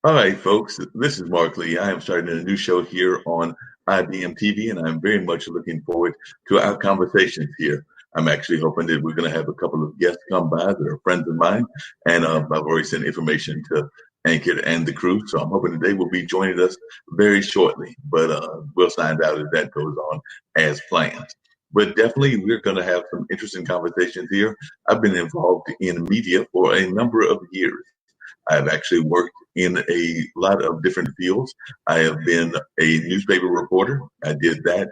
All right, folks, this is Mark Lee. I am starting a new show here on IBM TV, and I'm very much looking forward to our conversations here. I'm actually hoping that we're going to have a couple of guests come by that are friends of mine, and I've already sent information to Ankit and the crew, so I'm hoping that they will be joining us very shortly, but we'll find out if that goes on as planned. But definitely, we're going to have some interesting conversations here. I've been involved in media for a number of years. I've actually worked in a lot of different fields. I have been a newspaper reporter. I did that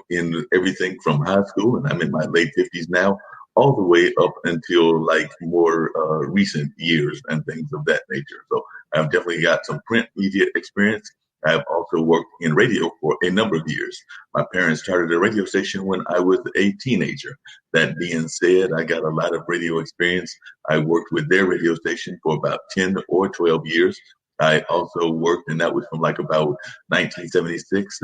in everything from high school, and I'm in my late 50s now, all the way up until like more recent years and things of that nature. So I've definitely got some print media experience. I've also worked in radio for a number of years. My parents started a radio station when I was a teenager. That being said, I got a lot of radio experience. I worked with their radio station for about 10 or 12 years. I also worked, and that was from like about 1976,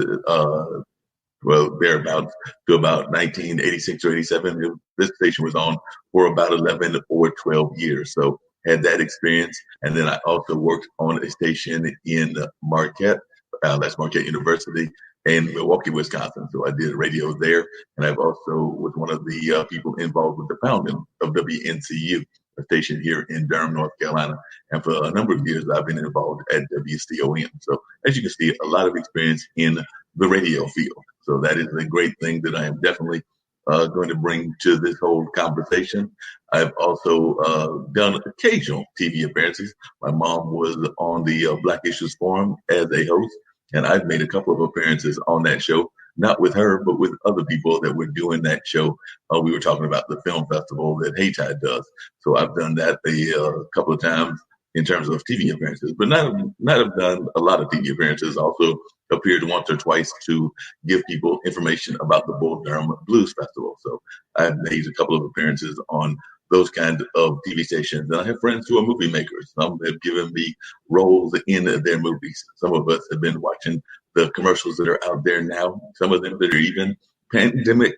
thereabouts, to about 1986 or 87. This station was on for about 11 or 12 years. So had that experience. And then I also worked on a station in Marquette, that's Marquette University in Milwaukee, Wisconsin. So I did radio there. And I've also was one of the people involved with the founding of WNCU, a station here in Durham, North Carolina. And for a number of years, I've been involved at WCOM. So as you can see, a lot of experience in the radio field. So that is a great thing that I am definitely going to bring to this whole conversation. I've also done occasional TV appearances. My mom was on the Black Issues Forum as a host, and I've made a couple of appearances on that show, not with her, but with other people that were doing that show. We were talking about the film festival that Haytide does. So I've done that a couple of times in terms of TV appearances, but not have done a lot of TV appearances. Also appeared once or twice to give people information about the Bull Durham Blues Festival. So I've made a couple of appearances on those kind of TV stations. And I have friends who are movie makers. Some have given me roles in their movies. Some of us have been watching the commercials that are out there now, some of them that are even pandemic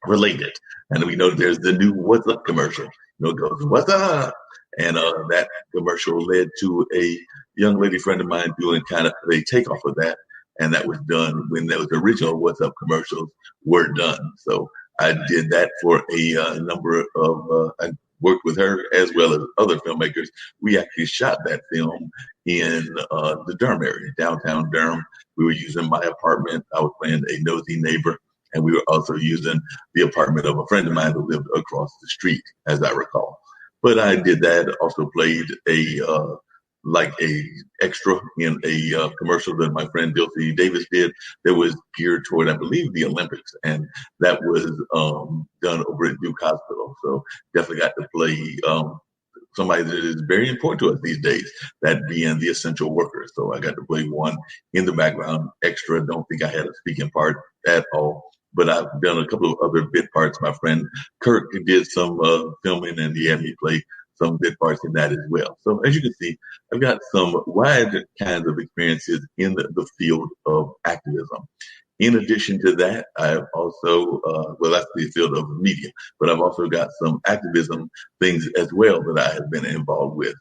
related. And we know there's the new What's Up commercial. It goes, What's up? And that commercial led to a young lady friend of mine doing kind of a takeoff of that. And that was done when those original What's Up commercials were done. So I did that for a number of, I worked with her as well as other filmmakers. We actually shot that film in the Durham area, downtown Durham. We were using my apartment. I was playing a nosy neighbor. And we were also using the apartment of a friend of mine who lived across the street, as I recall. But I did that, also played a extra in a commercial that my friend Dilcy Davis did that was geared toward, I believe, the Olympics. And that was done over at Duke Hospital. So definitely got to play somebody that is very important to us these days, that being the essential worker. So I got to play one in the background extra. Don't think I had a speaking part at all. But I've done a couple of other bit parts. My friend Kirk did some filming, and he had me play some bit parts in that as well. So as you can see, I've got some wide kinds of experiences in the field of activism. In addition to that, I've also, that's the field of media, but I've also got some activism things as well that I have been involved with.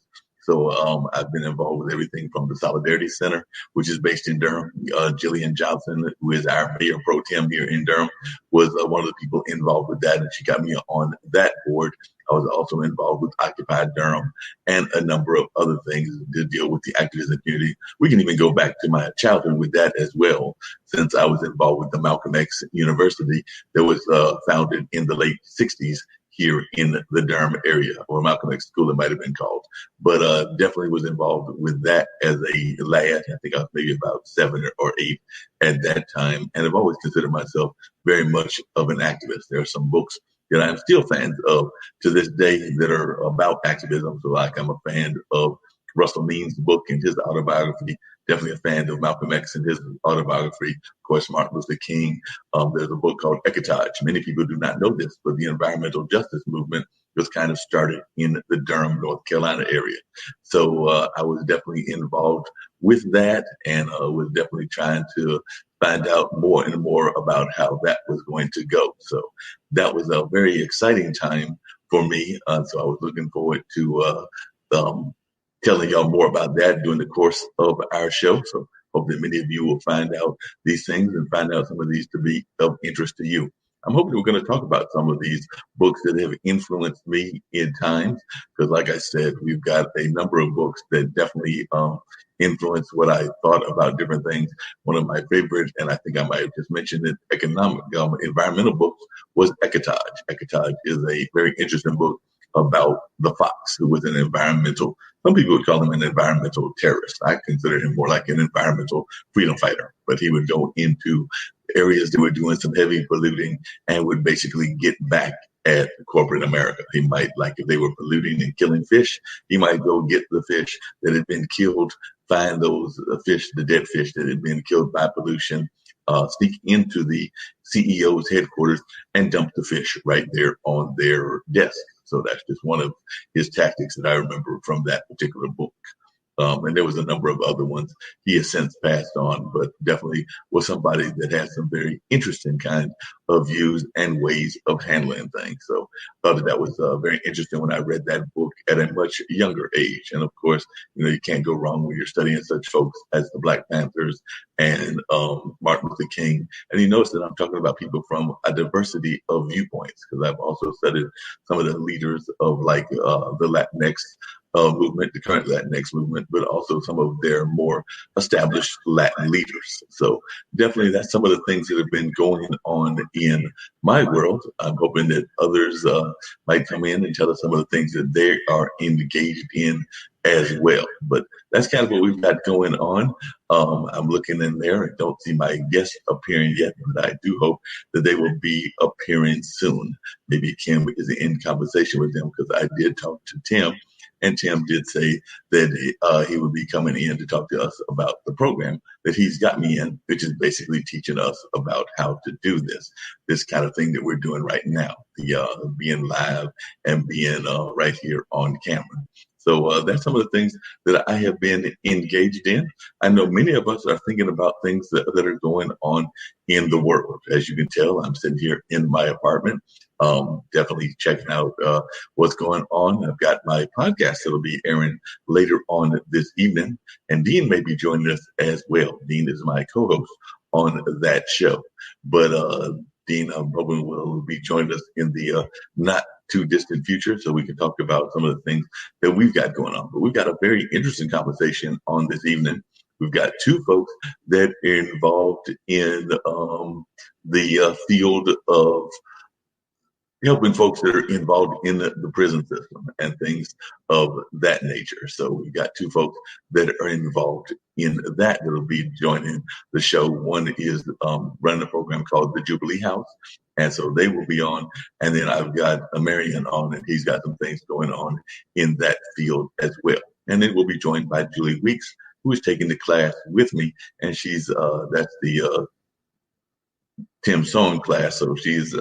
So I've been involved with everything from the Solidarity Center, which is based in Durham. Jillian Johnson, who is our mayor pro tem here in Durham, was one of the people involved with that, and she got me on that board. I was also involved with Occupy Durham and a number of other things to deal with the activism community. We can even go back to my childhood with that as well, since I was involved with the Malcolm X University that was founded in the late 60s here in the Durham area, or Malcolm X School, it might have been called. But definitely was involved with that as a lad. I think I was maybe about 7 or 8 at that time. And I've always considered myself very much of an activist. There are some books that I'm still fans of to this day that are about activism. So like I'm a fan of Russell Means' book and his autobiography. Definitely a fan of Malcolm X and his autobiography. Of course, Martin Luther King. There's a book called Ecotage. Many people do not know this, but the environmental justice movement was kind of started in the Durham, North Carolina area. So I was definitely involved with that, and was definitely trying to find out more and more about how that was going to go. So that was a very exciting time for me. So I was looking forward to telling y'all more about that during the course of our show. So hope that many of you will find out these things and find out some of these to be of interest to you. I'm hoping we're going to talk about some of these books that have influenced me in times, because like I said, we've got a number of books that definitely influenced what I thought about different things. One of my favorites, and I think I might have just mentioned it, environmental books, was Ecotage. Ecotage is a very interesting book about the fox, who was an environmental, some people would call him an environmental terrorist. I consider him more like an environmental freedom fighter, but he would go into areas that were doing some heavy polluting and would basically get back at corporate America. He might, like if they were polluting and killing fish, he might go get the fish that had been killed, find those fish, the dead fish that had been killed by pollution, sneak into the CEO's headquarters and dump the fish right there on their desk. So that's just one of his tactics that I remember from that particular book. And there was a number of other ones he has since passed on, but definitely was somebody that had some very interesting kind of views and ways of handling things. So that was very interesting when I read that book at a much younger age. And of course, you can't go wrong when you're studying such folks as the Black Panthers and Martin Luther King. And you notice that I'm talking about people from a diversity of viewpoints, because I've also studied some of the leaders of like the Latinx movement, the current Latinx movement, but also some of their more established Latin leaders. So definitely that's some of the things that have been going on in my world. I'm hoping that others might come in and tell us some of the things that they are engaged in as well. But that's kind of what we've got going on. I'm looking in there. I don't see my guests appearing yet, but I do hope that they will be appearing soon. Maybe Kim is in conversation with them, because I did talk to Tim. And Tim did say that he would be coming in to talk to us about the program that he's got me in, which is basically teaching us about how to do this kind of thing that we're doing right now, the being live and being right here on camera. So that's some of the things that I have been engaged in. I know many of us are thinking about things that are going on in the world. As you can tell, I'm sitting here in my apartment, definitely checking out what's going on. I've got my podcast that'll be airing later on this evening, and Dean may be joining us as well. Dean is my co-host on that show. But Dean, I'm hoping will be joining us in the not too distant future, so we can talk about some of the things that we've got going on. But we've got a very interesting conversation on this evening. We've got two folks that are involved in the field of helping folks that are involved in the prison system and things of that nature. So we've got two folks that are involved in that will be joining the show. One is running a program called the Jubilee House, and so they will be on. And then I've got Marion on, and he's got some things going on in that field as well. And then we'll be joined by Julie Weeks, who is taking the class with me, and she's that's the Tim Song class. So she's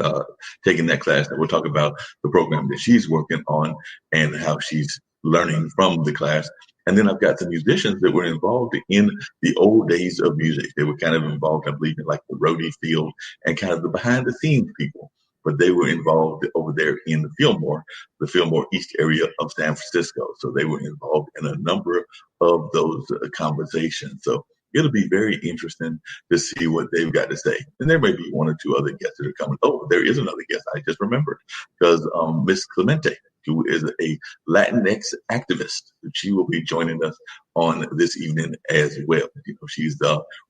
taking that class, and we'll talk about the program that she's working on and how she's learning from the class. And then I've got some musicians that were involved in the old days of music. They were kind of involved, I believe, in like the roadie field and kind of the behind the scenes people. But they were involved over there in the Fillmore East area of San Francisco. So they were involved in a number of those conversations. So it'll be very interesting to see what they've got to say. And there may be one or two other guests that are coming. Oh, there is another guest I just remembered, because Miss Clemente, who is a Latinx activist, she will be joining us on this evening as well. She's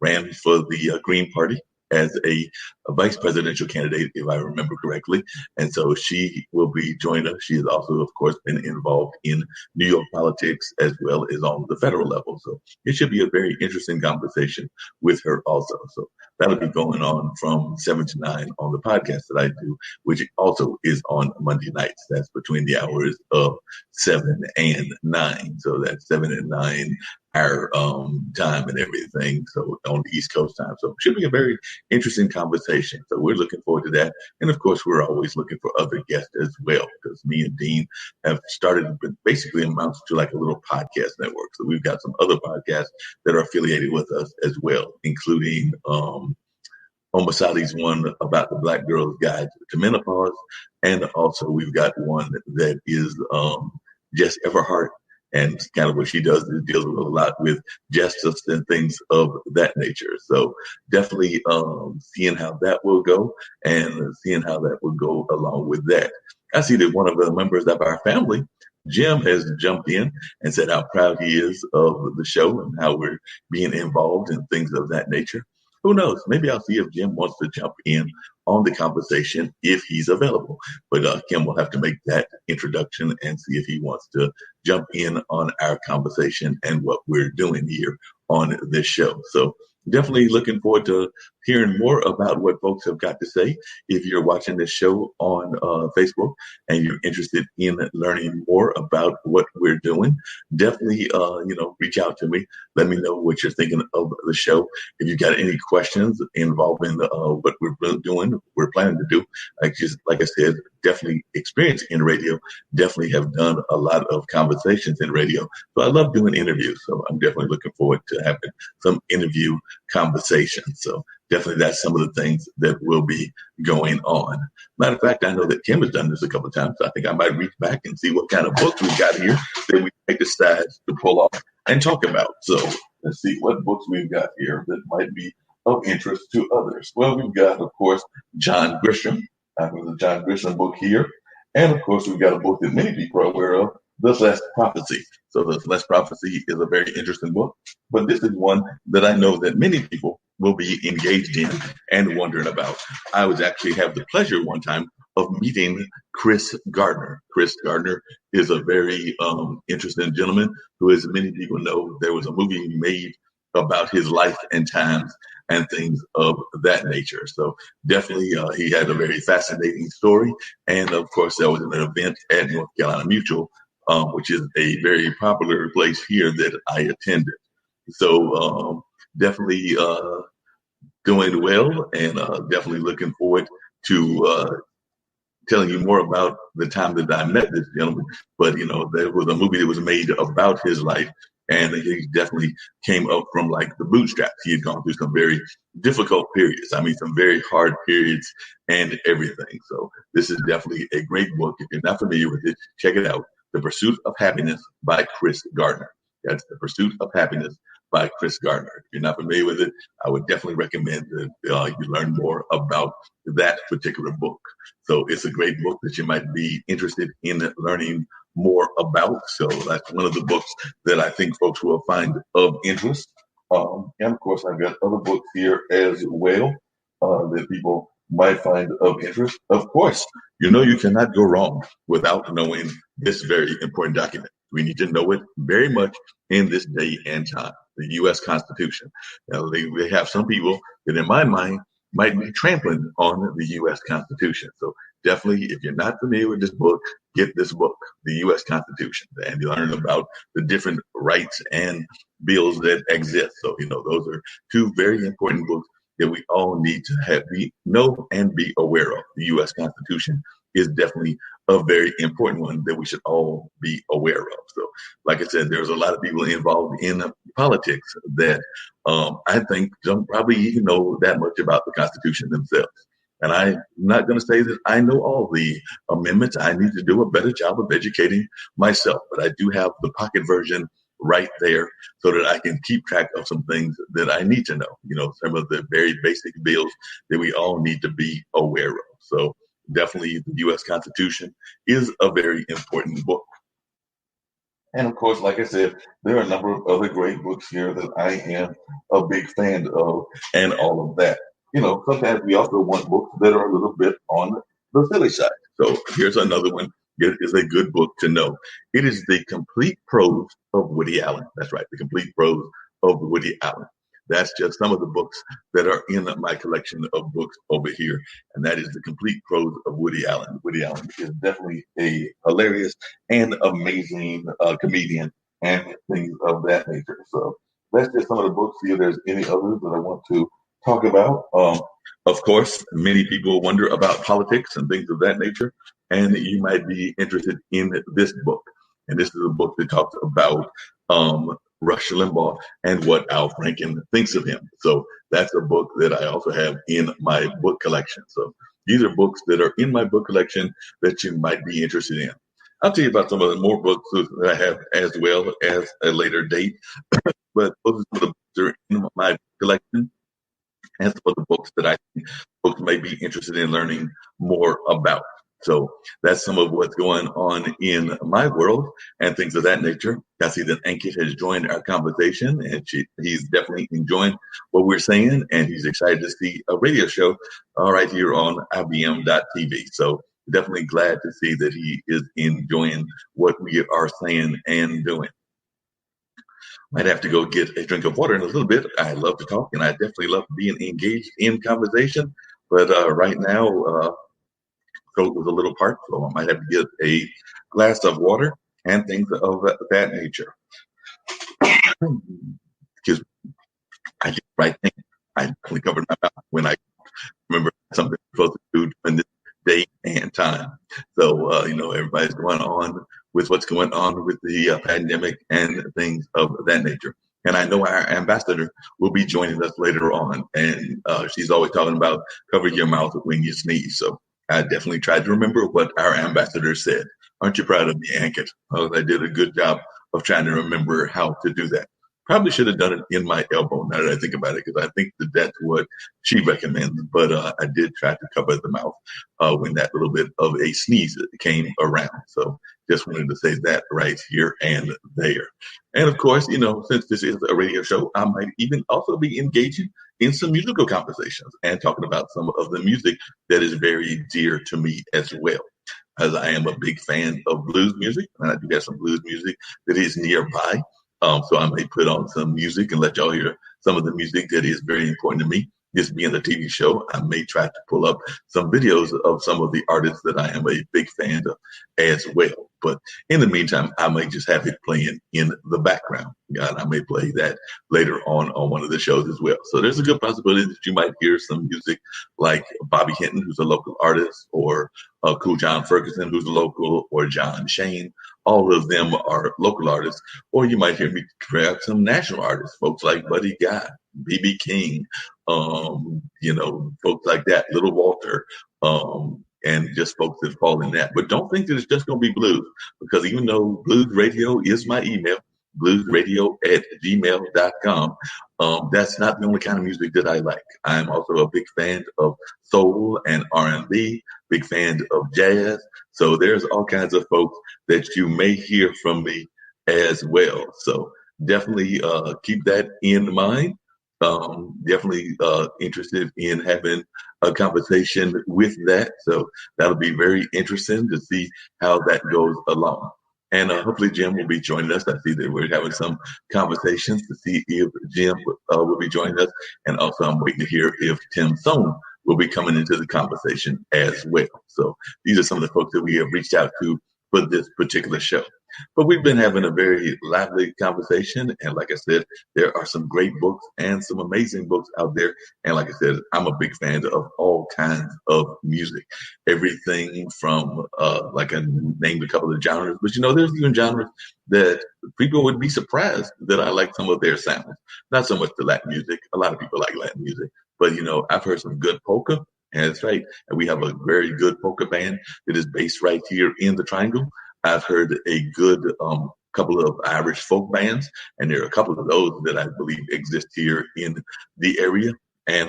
ran for the Green Party as a vice presidential candidate, if I remember correctly. And so she will be joining us. She has also, of course, been involved in New York politics as well as on the federal level. So it should be a very interesting conversation with her also. So that'll be going on from 7 to 9 on the podcast that I do, which also is on Monday nights. That's between the hours of 7 and 9. So that's 7 and 9 our time and everything. So on the East Coast time. So it should be a very interesting conversation. So we're looking forward to that. And of course, we're always looking for other guests as well, because me and Dean have started, basically amounts to like a little podcast network. So we've got some other podcasts that are affiliated with us as well, including Omasadi's one about the Black Girl's Guide to Menopause. And also we've got one that is Jess Everhart And kind of what she does is deals with a lot with justice and things of that nature. So definitely seeing how that will go and seeing how that will go along with that. I see that one of the members of our family, Jim, has jumped in and said how proud he is of the show and how we're being involved in things of that nature. Who knows? Maybe I'll see if Jim wants to jump in on the conversation if he's available. But Kim will have to make that introduction and see if he wants to jump in on our conversation and what we're doing here on this show. So definitely looking forward to hearing more about what folks have got to say. If you're watching this show on Facebook and you're interested in learning more about what we're doing, definitely, reach out to me. Let me know what you're thinking of the show. If you've got any questions involving what we're doing, we're planning to do, like I said, definitely experience in radio, definitely have done a lot of conversations in radio. So I love doing interviews. So I'm definitely looking forward to having some interview conversations. So definitely that's some of the things that will be going on. Matter of fact, I know that Kim has done this a couple of times. So I think I might reach back and see what kind of books we've got here that we might decide to pull off and talk about. So let's see what books we've got here that might be of interest to others. Well, we've got, of course, John Grisham. I've got the John Grisham book here. And of course, we've got a book that many people are aware of, The Celeste Prophecy. So The Celeste Prophecy is a very interesting book, but this is one that I know that many people will be engaged in and wondering about. I was actually have the pleasure one time of meeting Chris Gardner. Chris Gardner is a very interesting gentleman who, as many people know, there was a movie made about his life and times and things of that nature. So definitely he had a very fascinating story. And of course, there was an event at North Carolina Mutual, which is a very popular place here that I attended. So definitely doing well and definitely looking forward to telling you more about the time that I met this gentleman. But, there was a movie that was made about his life. And he definitely came up from like the bootstraps. He had gone through some very difficult periods. I mean, some very hard periods and everything. So this is definitely a great book. If you're not familiar with it, check it out. The Pursuit of Happiness by Chris Gardner. That's The Pursuit of Happiness by Chris Gardner. If you're not familiar with it, I would definitely recommend that you learn more about that particular book. So it's a great book that you might be interested in learning more about. So that's one of the books that I think folks will find of interest. And of course, I've got other books here as well that people might find of interest. Of course, you cannot go wrong without knowing this very important document. We need to know it very much in this day and time, the U.S. Constitution. Now, they have some people that, in my mind, might be trampling on the U.S. Constitution. So definitely, if you're not familiar with this book, get this book, the U.S. Constitution, and you learn about the different rights and bills that exist. So, those are two very important books that we all need to know and be aware of. The U.S. Constitution is definitely a very important one that we should all be aware of. So, like I said, there's a lot of people involved in politics that I think don't probably even know that much about the Constitution themselves. And I'm not going to say that I know all the amendments. I need to do a better job of educating myself, but I do have the pocket version right there so that I can keep track of some things that I need to know, some of the very basic bills that we all need to be aware of. So definitely the U.S. Constitution is a very important book. And of course, like I said, there are a number of other great books here that I am a big fan of and all of that. Sometimes we also want books that are a little bit on the silly side. So here's another one. It is a good book to know. It is The Complete Prose of Woody Allen. That's right, The Complete Prose of Woody Allen. That's just some of the books that are in my collection of books over here. And that is The Complete Prose of Woody Allen. Woody Allen is definitely a hilarious and amazing comedian and things of that nature. So that's just some of the books. See if there's any others that I want to talk about. Of course, many people wonder about politics and things of that nature. And you might be interested in this book. And this is a book that talks about Rush Limbaugh and what Al Franken thinks of him. So that's a book that I also have in my book collection. So these are books that are in my book collection that you might be interested in. I'll tell you about some of the more books that I have as well as a later date. But those are some of the books that are in my collection and some of the books that I think folks may be interested in learning more about. So that's some of what's going on in my world and things of that nature. I see that Ankit has joined our conversation, and he's definitely enjoying what we're saying, and he's excited to see a radio show right here on IBM.TV. So definitely glad to see that he is enjoying what we are saying and doing. Might have to go get a drink of water in a little bit. I love to talk, and I definitely love being engaged in conversation. But right now, throat was a little parched, so I might have to get a glass of water and things of that nature. Because I did the right thing. I definitely covered my mouth when I remember something I'm supposed to do during this day and time. So, everybody's going on with what's going on with the pandemic and things of that nature. And I know our ambassador will be joining us later on. And she's always talking about cover your mouth when you sneeze. So I definitely tried to remember what our ambassador said. Aren't you proud of me, Ankit? Oh, I did a good job of trying to remember how to do that. Probably should have done it in my elbow now that I think about it, because I think that that's what she recommends. But I did try to cover the mouth when that little bit of a sneeze came around. So just wanted to say that right here and there. And of course, since this is a radio show, I might even also be engaging in some musical conversations and talking about some of the music that is very dear to me as well, as I am a big fan of blues music, and I do have some blues music that is nearby. So I may put on some music and let y'all hear some of the music that is very important to me. This being a TV show, I may try to pull up some videos of some of the artists that I am a big fan of as well. But in the meantime, I may just have it playing in the background. And I may play that later on one of the shows as well. So there's a good possibility that you might hear some music like Bobby Hinton, who's a local artist, or Cool John Ferguson, who's a local, or John Shane. All of them are local artists. Or you might hear me grab some national artists, folks like Buddy Guy, B.B. King, folks like that, Little Walter, and just folks that fall in that. But don't think that it's just going to be blues, because even though blues radio is my email, bluesradio@gmail.com, that's not the only kind of music that I like. I'm also a big fan of soul and R&B, big fan of jazz. So there's all kinds of folks that you may hear from me as well. So definitely keep that in mind. Definitely interested in having a conversation with that. So that'll be very interesting to see how that goes along. And hopefully Jim will be joining us. I see that we're having some conversations to see if Jim will be joining us. And also I'm waiting to hear if Tim Sohn will be coming into the conversation as well. So these are some of the folks that we have reached out to for this particular show. But we've been having a very lively conversation. And like I said, there are some great books and some amazing books out there. And like I said, I'm a big fan of all kinds of music. Everything from, like I named a couple of genres, but there's even genres that people would be surprised that I like some of their sounds. Not so much the Latin music. A lot of people like Latin music. But, I've heard some good polka. And that's right. And we have a very good polka band that is based right here in the Triangle. I've heard a good couple of Irish folk bands, and there are a couple of those that I believe exist here in the area. And,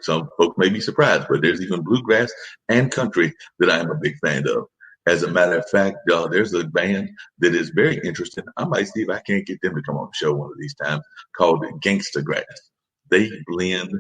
some folks may be surprised, but there's even bluegrass and country that I am a big fan of. As a matter of fact, there's a band that is very interesting. I might see if I can't get them to come on the show one of these times, called Gangsta Grass. They blend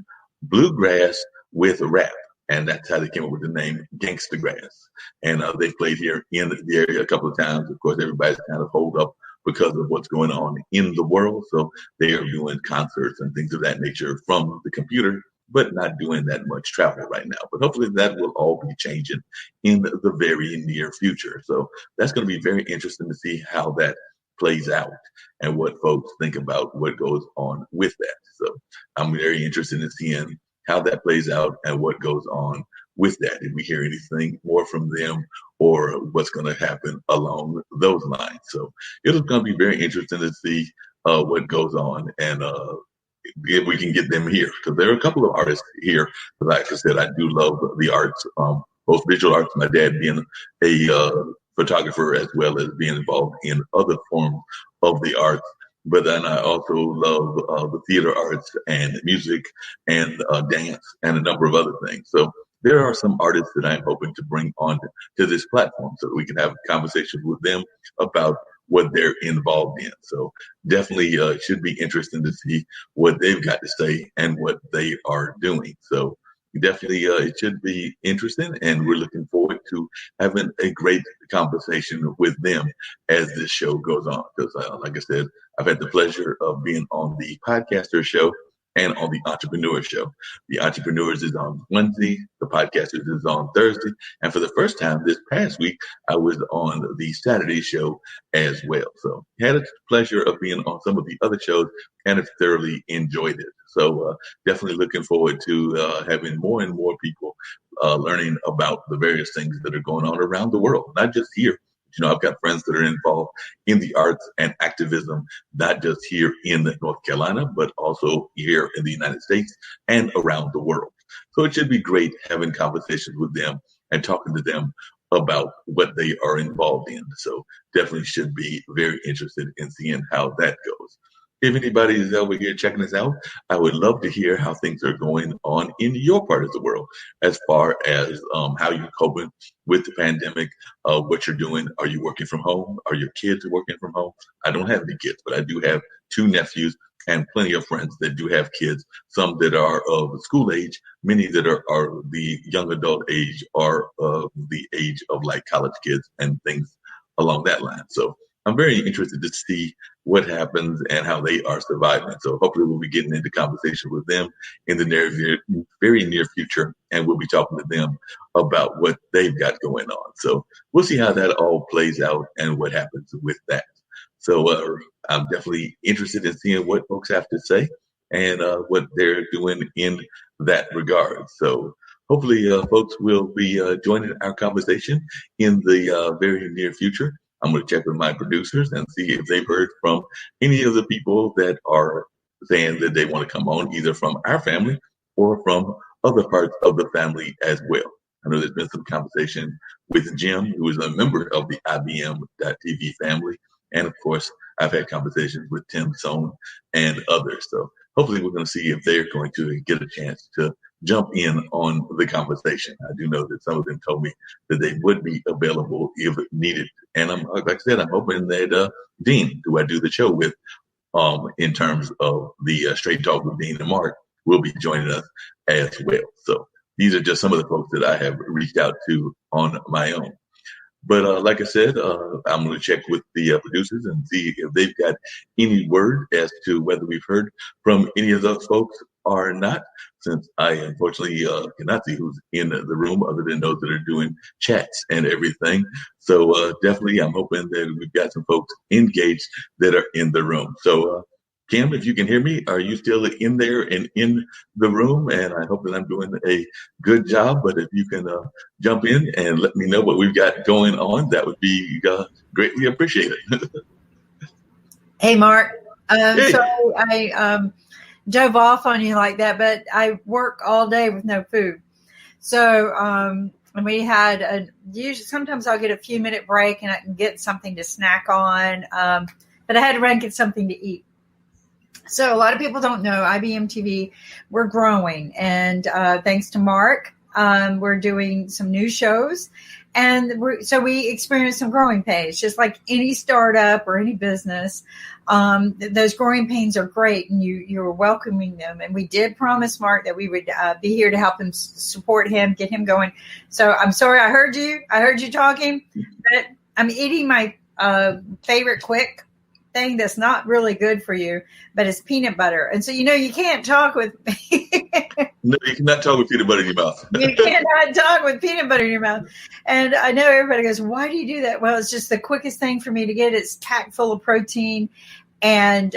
bluegrass with rap. And that's how they came up with the name Gangsta Grass. And they played here in the area a couple of times. Of course, everybody's kind of holed up because of what's going on in the world. So they are doing concerts and things of that nature from the computer, but not doing that much travel right now. But hopefully that will all be changing in the very near future. So that's going to be very interesting to see how that plays out and what folks think about what goes on with that. So I'm very interested in seeing how that plays out and what goes on with that. If we hear anything more from them or what's going to happen along those lines. So it's going to be very interesting to see what goes on and if we can get them here. Because there are a couple of artists here. Like I said, I do love the arts, both visual arts, my dad being a photographer as well as being involved in other forms of the arts. But then I also love the theater arts and music and dance and a number of other things. So there are some artists that I'm hoping to bring on to this platform so that we can have conversations with them about what they're involved in. So definitely should be interesting to see what they've got to say and what they are doing. So definitely it should be interesting, and we're looking forward to having a great conversation with them as this show goes on. Because like I said, I've had the pleasure of being on the podcaster show and on the entrepreneur show. The entrepreneurs is on Wednesday, the podcasters is on Thursday, and for the first time this past week, I was on the Saturday show as well. So had a pleasure of being on some of the other shows and have thoroughly enjoyed it. So definitely looking forward to having more and more people learning about the various things that are going on around the world, not just here. You know, I've got friends that are involved in the arts and activism, not just here in North Carolina, but also here in the United States and around the world. So it should be great having conversations with them and talking to them about what they are involved in. So definitely should be very interested in seeing how that goes. If anybody is over here checking us out, I would love to hear how things are going on in your part of the world as far as how you're coping with the pandemic, what you're doing. Are you working from home? Are your kids working from home? I don't have any kids, but I do have 2 nephews and plenty of friends that do have kids, some that are of school age, many that are the young adult age or the age of like college kids and things along that line. So I'm very interested to see what happens and how they are surviving. So hopefully we'll be getting into conversation with them in the very near future, and we'll be talking to them about what they've got going on. So we'll see how that all plays out and what happens with that. So I'm definitely interested in seeing what folks have to say and what they're doing in that regard. So hopefully folks will be joining our conversation in the very near future. I'm going to check with my producers and see if they've heard from any of the people that are saying that they want to come on, either from our family or from other parts of the family as well. I know there's been some conversation with Jim, who is a member of the IBM.TV family. And of course, I've had conversations with Tim Sohn and others. So hopefully we're going to see if they're going to get a chance to jump in on the conversation. I do know that some of them told me that they would be available if needed. And like I said, I'm hoping that Dean, who I do the show with, in terms of the Straight Talk with Dean and Marc, will be joining us as well. So these are just some of the folks that I have reached out to on my own. But like I said, I'm going to check with the producers and see if they've got any word as to whether we've heard from any of those folks or not, since I unfortunately cannot see who's in the room other than those that are doing chats and everything. So definitely I'm hoping that we've got some folks engaged that are in the room. So Kim, if you can hear me, are you still in there and in the room? And I hope that I'm doing a good job. But if you can jump in and let me know what we've got going on, that would be greatly appreciated. Hey, Marc. Hey. So I dove off on you like that, but I work all day with no food. So we had usually sometimes I'll get a few minute break and I can get something to snack on. But I had to run and get something to eat. So a lot of people don't know IBM TV, we're growing. And thanks to Marc, we're doing some new shows. And so we experienced some growing pains, just like any startup or any business. Those growing pains are great, and you're welcoming them. And we did promise Marc that we would be here to help him, support him, get him going. So I'm sorry, I heard you talking, but I'm eating my favorite quick thing that's not really good for you, but it's peanut butter. And so, you can't talk with No, you cannot talk with peanut butter in your mouth. You cannot talk with peanut butter in your mouth. And I know everybody goes, why do you do that? Well, it's just the quickest thing for me to get. It's packed full of protein, and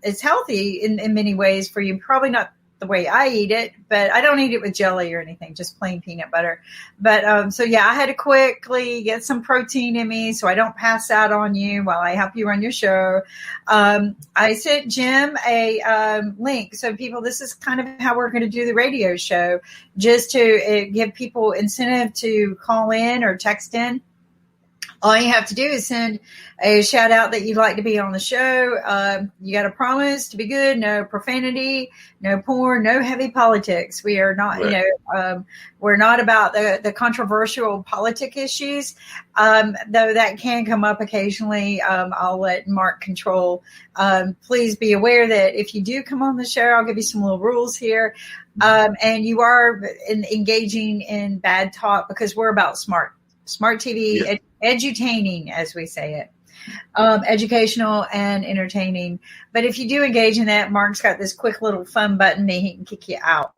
it's healthy in many ways for you. Probably not the way I eat it, but I don't eat it with jelly or anything, just plain peanut butter. But so yeah, I had to quickly get some protein in me so I don't pass out on you while I help you run your show. I sent Jim a link. So people, this is kind of how we're going to do the radio show, just to give people incentive to call in or text in. All you have to do is send a shout out that you'd like to be on the show. You got to promise to be good. No profanity, no porn, no heavy politics. We are not, Right. we're not about the controversial politic issues. Though that can come up occasionally. I'll let Mark control. Please be aware that if you do come on the show, I'll give you some little rules here. And you are engaging in bad talk because we're about smart TV, Yeah. edutaining, as we say it, educational and entertaining. But if you do engage in that, Mark's got this quick little fun button that he can kick you out.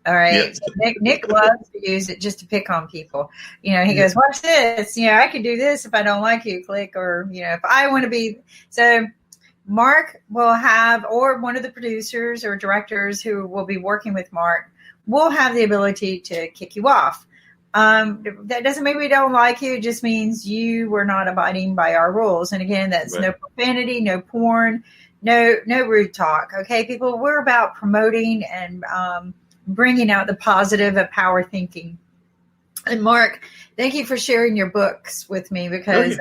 All right. Yes. So Nick loves to use it just to pick on people. He goes, watch this. I could do this if I don't like you, click, or, if I want to be. So Mark will have, or one of the producers or directors who will be working with Mark will have the ability to kick you off. That doesn't mean we don't like you. It just means you were not abiding by our rules. And again, that's Right. no profanity, no porn, no rude talk. Okay, people, we're about promoting and bringing out the positive of power thinking. And Mark, thank you for sharing your books with me because,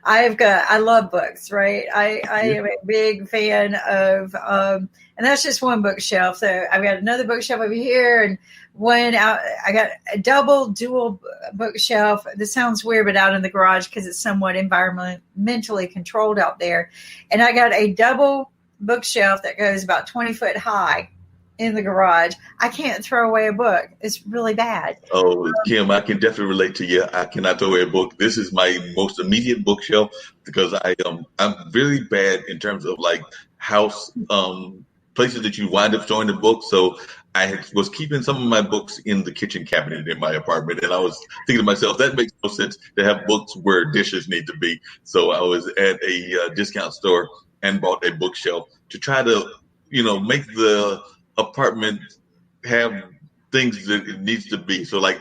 I love books, right? I am a big fan of, and that's just one bookshelf. So I've got another bookshelf over here and one out. I got a dual bookshelf. This sounds weird, but out in the garage because it's somewhat environmentally controlled out there. And I got a double bookshelf that goes about 20 foot high in the garage. I can't throw away a book. It's really bad. Oh, Kim, I can definitely relate to you. I cannot throw away a book. This is my most immediate bookshelf because I'm very bad in terms of like house places that you wind up throwing the books. So I was keeping some of my books in the kitchen cabinet in my apartment, and I was thinking to myself, that makes no sense to have books where dishes need to be. So I was at a discount store and bought a bookshelf to try to, make the apartment have things that it needs to be. So like,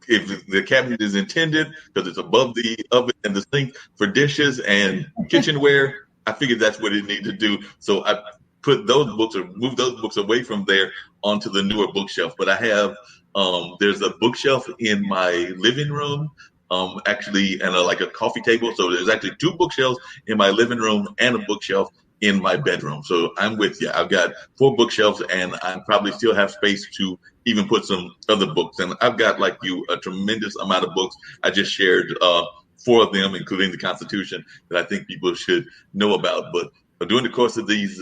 if the cabinet is intended because it's above the oven and the sink for dishes and kitchenware, I figured that's what it needed to do. So I put those books or moved those books away from there onto the newer bookshelf. But I have, there's a bookshelf in my living room, actually, and like a coffee table. So there's actually two bookshelves in my living room and a bookshelf in my bedroom. So I'm with you. I've got 4 bookshelves and I probably still have space to even put some other books. And I've got, like you, a tremendous amount of books. I just shared 4 of them, including the Constitution, that I think people should know about. But during the course of these,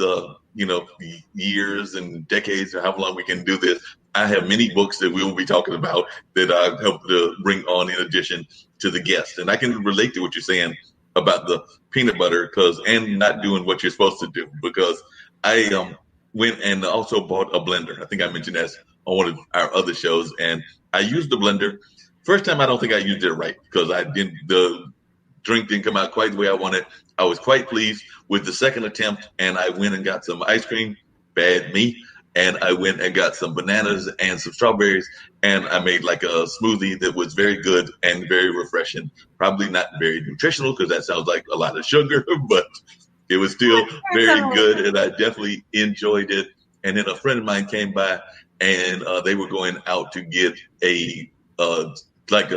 years and decades or however long we can do this, I have many books that we will be talking about that I've helped to bring on in addition to the guests. And I can relate to what you're saying about the peanut butter and not doing what you're supposed to do, because I went and also bought a blender. I think I mentioned that on one of our other shows, and I used the blender. First time, I don't think I used it right because the drink didn't come out quite the way I wanted. I was quite pleased with the second attempt, and I went and got some ice cream, bad me, and I went and got some bananas and some strawberries, and I made like a smoothie that was very good and very refreshing. Probably not very nutritional because that sounds like a lot of sugar, but it was still very good, and I definitely enjoyed it. And then a friend of mine came by, and they were going out to get a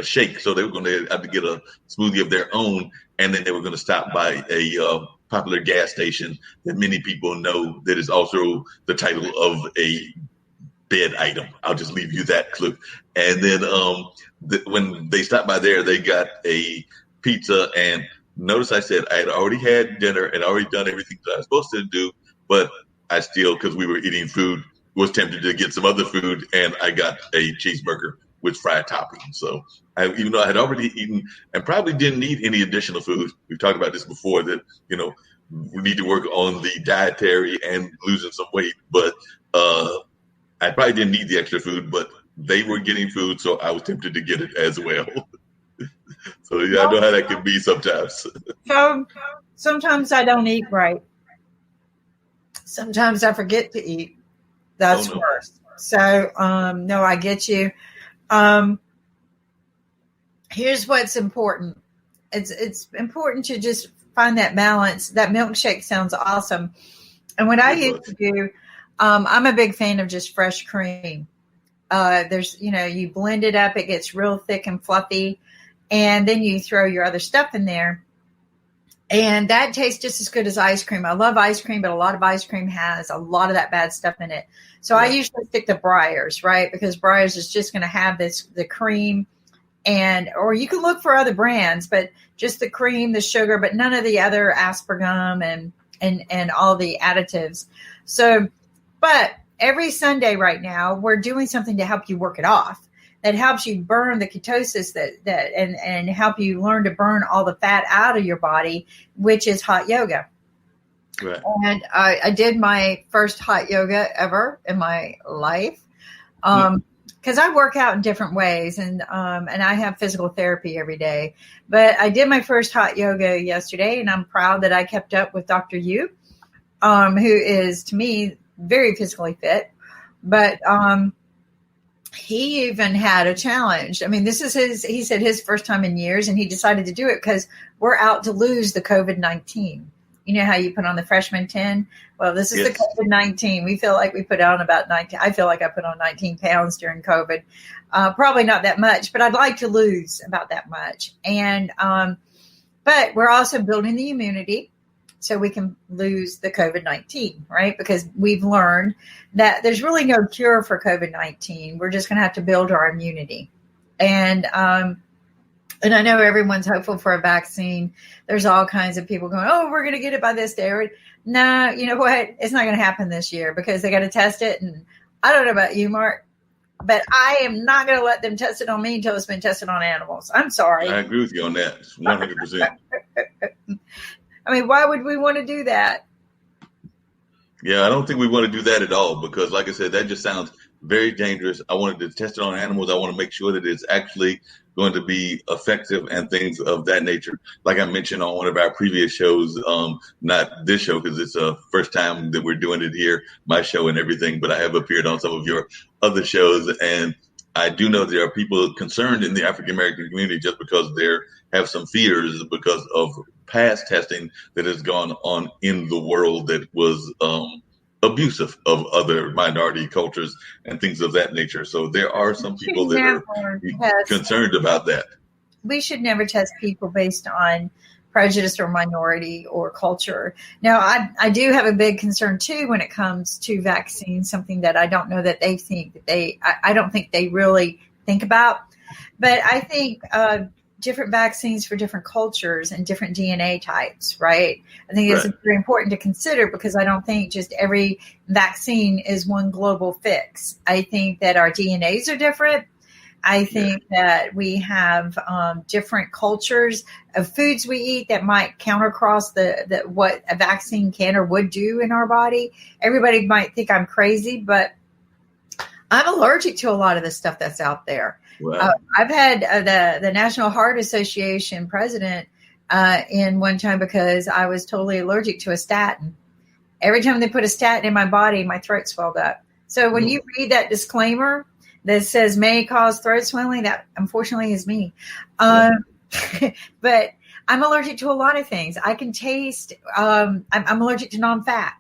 shake, so they were going to have to get a smoothie of their own, and then they were going to stop by a popular gas station that many people know that is also the title of a bed item. I'll just leave you that clue. And then when they stopped by there, they got a pizza. And notice I said I had already had dinner and already done everything that I was supposed to do, but I still, because we were eating food, was tempted to get some other food, and I got a cheeseburger with fried topping. So even though I had already eaten and probably didn't need any additional food, we've talked about this before, that, we need to work on the dietary and losing some weight, but I probably didn't need the extra food, but they were getting food, so I was tempted to get it as well. So yeah, I know how that can be sometimes. So sometimes I don't eat right. Sometimes I forget to eat. That's worse. So no, I get you. Here's what's important. It's important to just find that balance. That milkshake sounds awesome. And what I used to do, I'm a big fan of just fresh cream. You blend it up, it gets real thick and fluffy. and then you throw your other stuff in there. And that tastes just as good as ice cream. I love ice cream, but a lot of ice cream has a lot of that bad stuff in it. So I usually stick to Breyers, right? Because Breyers is just going to have the cream, or you can look for other brands, but just the cream, the sugar, but none of the other aspargum and all the additives. So, but every Sunday right now, we're doing something to help you work it off. That helps you burn the ketosis and help you learn to burn all the fat out of your body, which is hot yoga. Right. And I did my first hot yoga ever in my life. Because I work out in different ways, and I have physical therapy every day. But I did my first hot yoga yesterday, and I'm proud that I kept up with Dr. Yu, who is, to me, very physically fit. But he even had a challenge. I mean, this is he said his first time in years, and he decided to do it because we're out to lose the COVID-19. You know how you put on the freshman 10? Well, this is the COVID-19. We feel like we put on about 19. I feel like I put on 19 pounds during COVID. Probably not that much, but I'd like to lose about that much. And, but we're also building the immunity so we can lose the COVID-19, right? Because we've learned that there's really no cure for COVID-19. We're just going to have to build our immunity. And I know everyone's hopeful for a vaccine. There's all kinds of people going, oh, we're going to get it by this day. No, you know what? It's not going to happen this year because they got to test it. And I don't know about you, Mark, but I am not going to let them test it on me until it's been tested on animals. I'm sorry. I agree with you on that. 100%. I mean, why would we want to do that? Yeah, I don't think we want to do that at all because, like I said, that just sounds very dangerous. I wanted to test it on animals. I want to make sure that it's actually going to be effective and things of that nature. Like I mentioned on one of our previous shows, not this show because it's the first time that we're doing it here, my show and everything, but I have appeared on some of your other shows. And I do know there are people concerned in the African-American community just because they have some fears because of past testing that has gone on in the world that was abusive of other minority cultures and things of that nature. So there are some people that are concerned about that. We should never test people based on prejudice or minority or culture. Now, I do have a big concern too when it comes to vaccines, something that I don't know that they think that I don't think they really think about. But I think different vaccines for different cultures and different DNA types, right? I think it's very important to consider because I don't think just every vaccine is one global fix. I think that our DNAs are different. I think that we have different cultures of foods we eat that might countercross the what a vaccine can or would do in our body. Everybody might think I'm crazy, but I'm allergic to a lot of the stuff that's out there. Wow. I've had the National Heart Association president in one time because I was totally allergic to a statin. Every time they put a statin in my body, my throat swelled up. So when you read that disclaimer that says may cause throat swelling, that unfortunately is me. But I'm allergic to a lot of things. I can taste, I'm allergic to non-fat.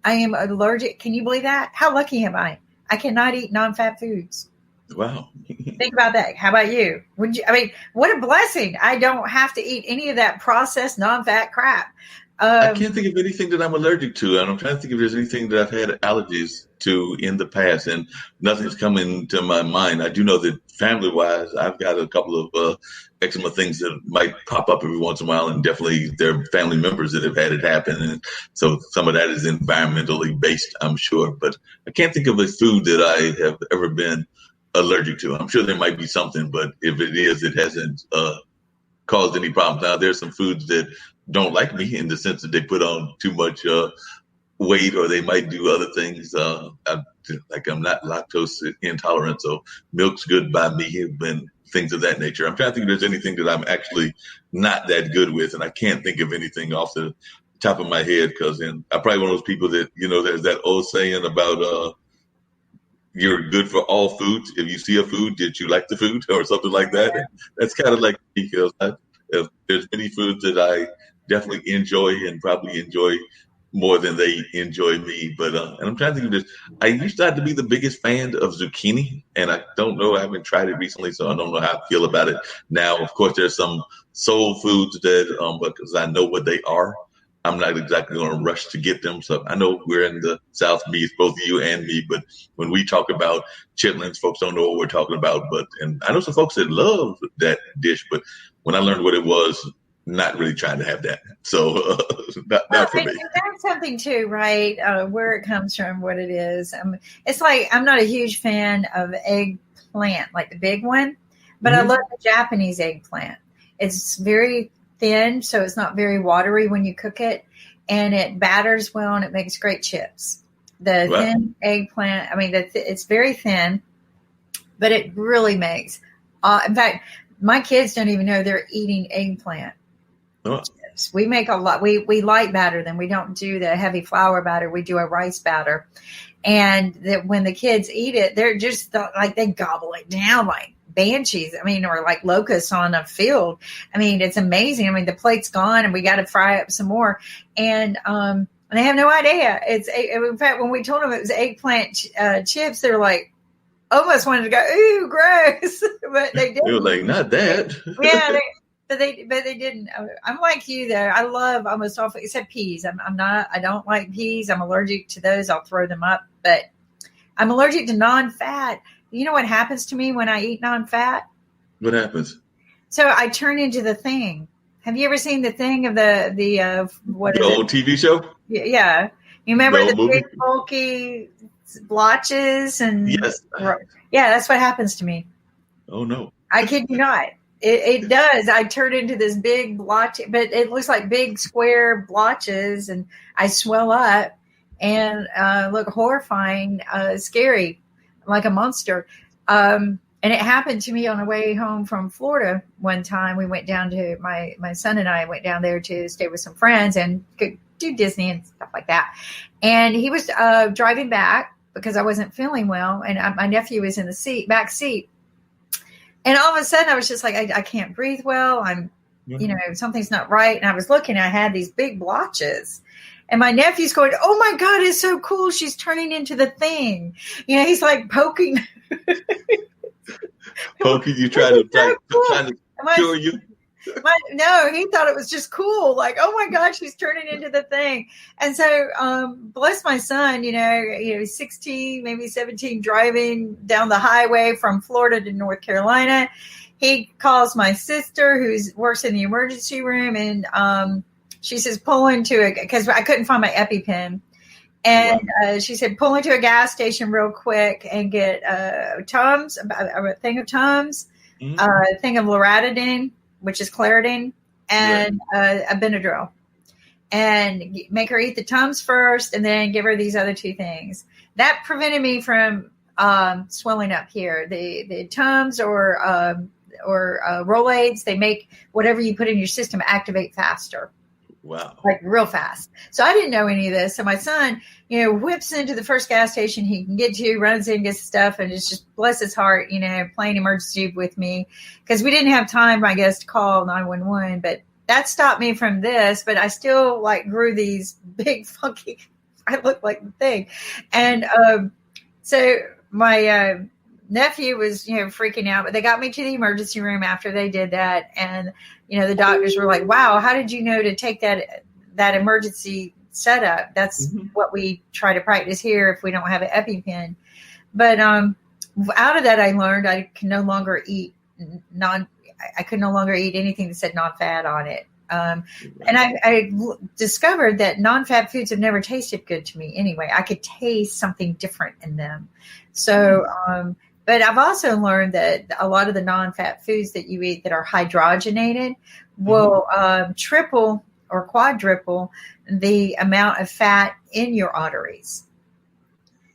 I am allergic. Can you believe that? How lucky am I? I cannot eat non-fat foods. Wow. Think about that. How about you? I mean, what a blessing. I don't have to eat any of that processed non-fat crap. I can't think of anything that I'm allergic to. And I'm trying to think if there's anything that I've had allergies to in the past, and nothing's coming to my mind. I do know that family-wise, I've got a couple of eczema things that might pop up every once in a while, and definitely there are family members that have had it happen. And so some of that is environmentally based, I'm sure. But I can't think of a food that I have ever been allergic to. I'm sure there might be something, but if it is, it hasn't caused any problems. Now, there's some foods that don't like me in the sense that they put on too much weight, or they might do other things. I'm not lactose intolerant, so milk's good by me, and things of that nature. I'm trying to think if there's anything that I'm actually not that good with, and I can't think of anything off the top of my head because I'm probably one of those people that, there's that old saying about you're good for all foods. If you see a food, did you like the food or something like that? And that's kind of like me because there's many foods that I definitely enjoy and probably enjoy more than they enjoy me. But and I'm trying to think of this. I used to have to be the biggest fan of zucchini, and I don't know. I haven't tried it recently, so I don't know how I feel about it now. Of course, there's some soul foods that, because I know what they are, I'm not exactly going to rush to get them. So I know we're in the South, me, both you and me. But when we talk about chitlins, folks don't know what we're talking about. And I know some folks that love that dish, but when I learned what it was, not really trying to have that. So not for me. That's something too, right? Where it comes from, what it is. It's like I'm not a huge fan of eggplant, like the big one, but I love the Japanese eggplant. It's very thin, so it's not very watery when you cook it, and it batters well, and it makes great chips. The thin eggplant, it's very thin, but it really makes. In fact, my kids don't even know they're eating eggplant. Oh. We make a lot. We light batter them. We don't do the heavy flour batter. We do a rice batter, and when the kids eat it, they're just like they gobble it down like banshees. Or like locusts on a field. It's amazing. The plate's gone, and we got to fry up some more. And they have no idea. In fact, when we told them it was eggplant chips, they're like almost wanted to go, ooh, gross, but they didn't. They were like, not that. Yeah. But they didn't. I'm like you though. I love almost all except peas. I don't like peas. I'm allergic to those. I'll throw them up. But I'm allergic to non-fat. You know what happens to me when I eat non-fat? What happens? So I turn into the Thing. Have you ever seen the Thing of the old TV show? Yeah. You remember the movie? big bulky blotches and yes. Yeah, that's what happens to me. Oh no. I kid you not. It does. I turn into this big blotch, but it looks like big square blotches, and I swell up and look horrifying, scary, like a monster. And it happened to me on the way home from Florida one time. We went down to my son and I went down there to stay with some friends and do Disney and stuff like that. And he was driving back because I wasn't feeling well, and my nephew was in the back seat. And all of a sudden, I was just like, I can't breathe well. Something's not right. And I was looking, I had these big blotches. And my nephew's going, oh, my God, it's so cool. She's turning into the Thing. He's like poking. Poking you, trying to cure you. No, he thought it was just cool. Like, oh, my God, she's turning into the Thing. And so bless my son, 16, maybe 17, driving down the highway from Florida to North Carolina. He calls my sister who works in the emergency room, and she says, pull into it because I couldn't find my EpiPen. And she said, pull into a gas station real quick and get Tums, a thing of Tums, a thing of Loratadine, which is Claritin, and a Benadryl. And make her eat the Tums first and then give her these other two things. That prevented me from swelling up here. The Tums or Rolaids, they make whatever you put in your system activate faster. Wow. Like real fast. So I didn't know any of this. So my son, whips into the first gas station he can get to, runs in, gets stuff, and it's just bless his heart, playing emergency with me because we didn't have time, I guess, to call 911. But that stopped me from this. But I still grew these big funky. I look like the Thing, and so my nephew was freaking out. But they got me to the emergency room after they did that, and the doctors were like, "Wow, how did you know to take that emergency setup? That's what we try to practice here if we don't have an EpiPen." But out of that, I learned I can no longer eat I could no longer eat anything that said non-fat on it. And I discovered that non-fat foods have never tasted good to me anyway. I could taste something different in them. So, but I've also learned that a lot of the non-fat foods that you eat that are hydrogenated will triple or quadruple the amount of fat in your arteries.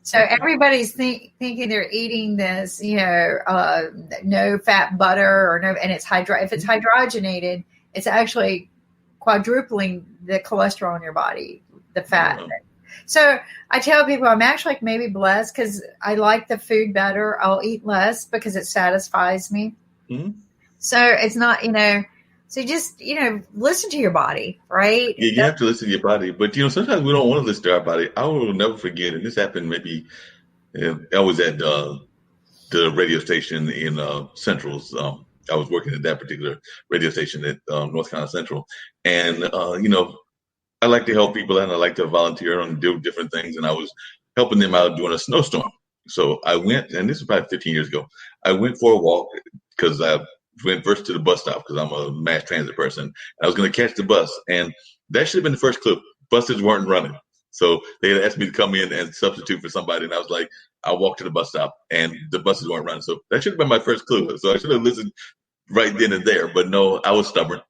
So everybody's thinking they're eating this, no fat butter or no, and it's if it's hydrogenated, it's actually quadrupling the cholesterol in your body, the fat. Mm-hmm. So I tell people I'm actually maybe blessed because I like the food better. I'll eat less because it satisfies me. Mm-hmm. So it's not, So you just, listen to your body, right? Yeah, you have to listen to your body, but sometimes we don't want to listen to our body. I will never forget, and this happened maybe I was at the radio station in Central's. I was working at that particular radio station at North Carolina Central, and I like to help people and I like to volunteer and do different things. And I was helping them out during a snowstorm. So I went, and this was probably 15 years ago. I went for a walk because I went first to the bus stop because I'm a mass transit person. And I was going to catch the bus, and that should have been the first clue. Buses weren't running. So they had asked me to come in and substitute for somebody. And I was like, I'll walk to the bus stop, and the buses weren't running. So that should have been my first clue. So I should have listened right then and there. But no, I was stubborn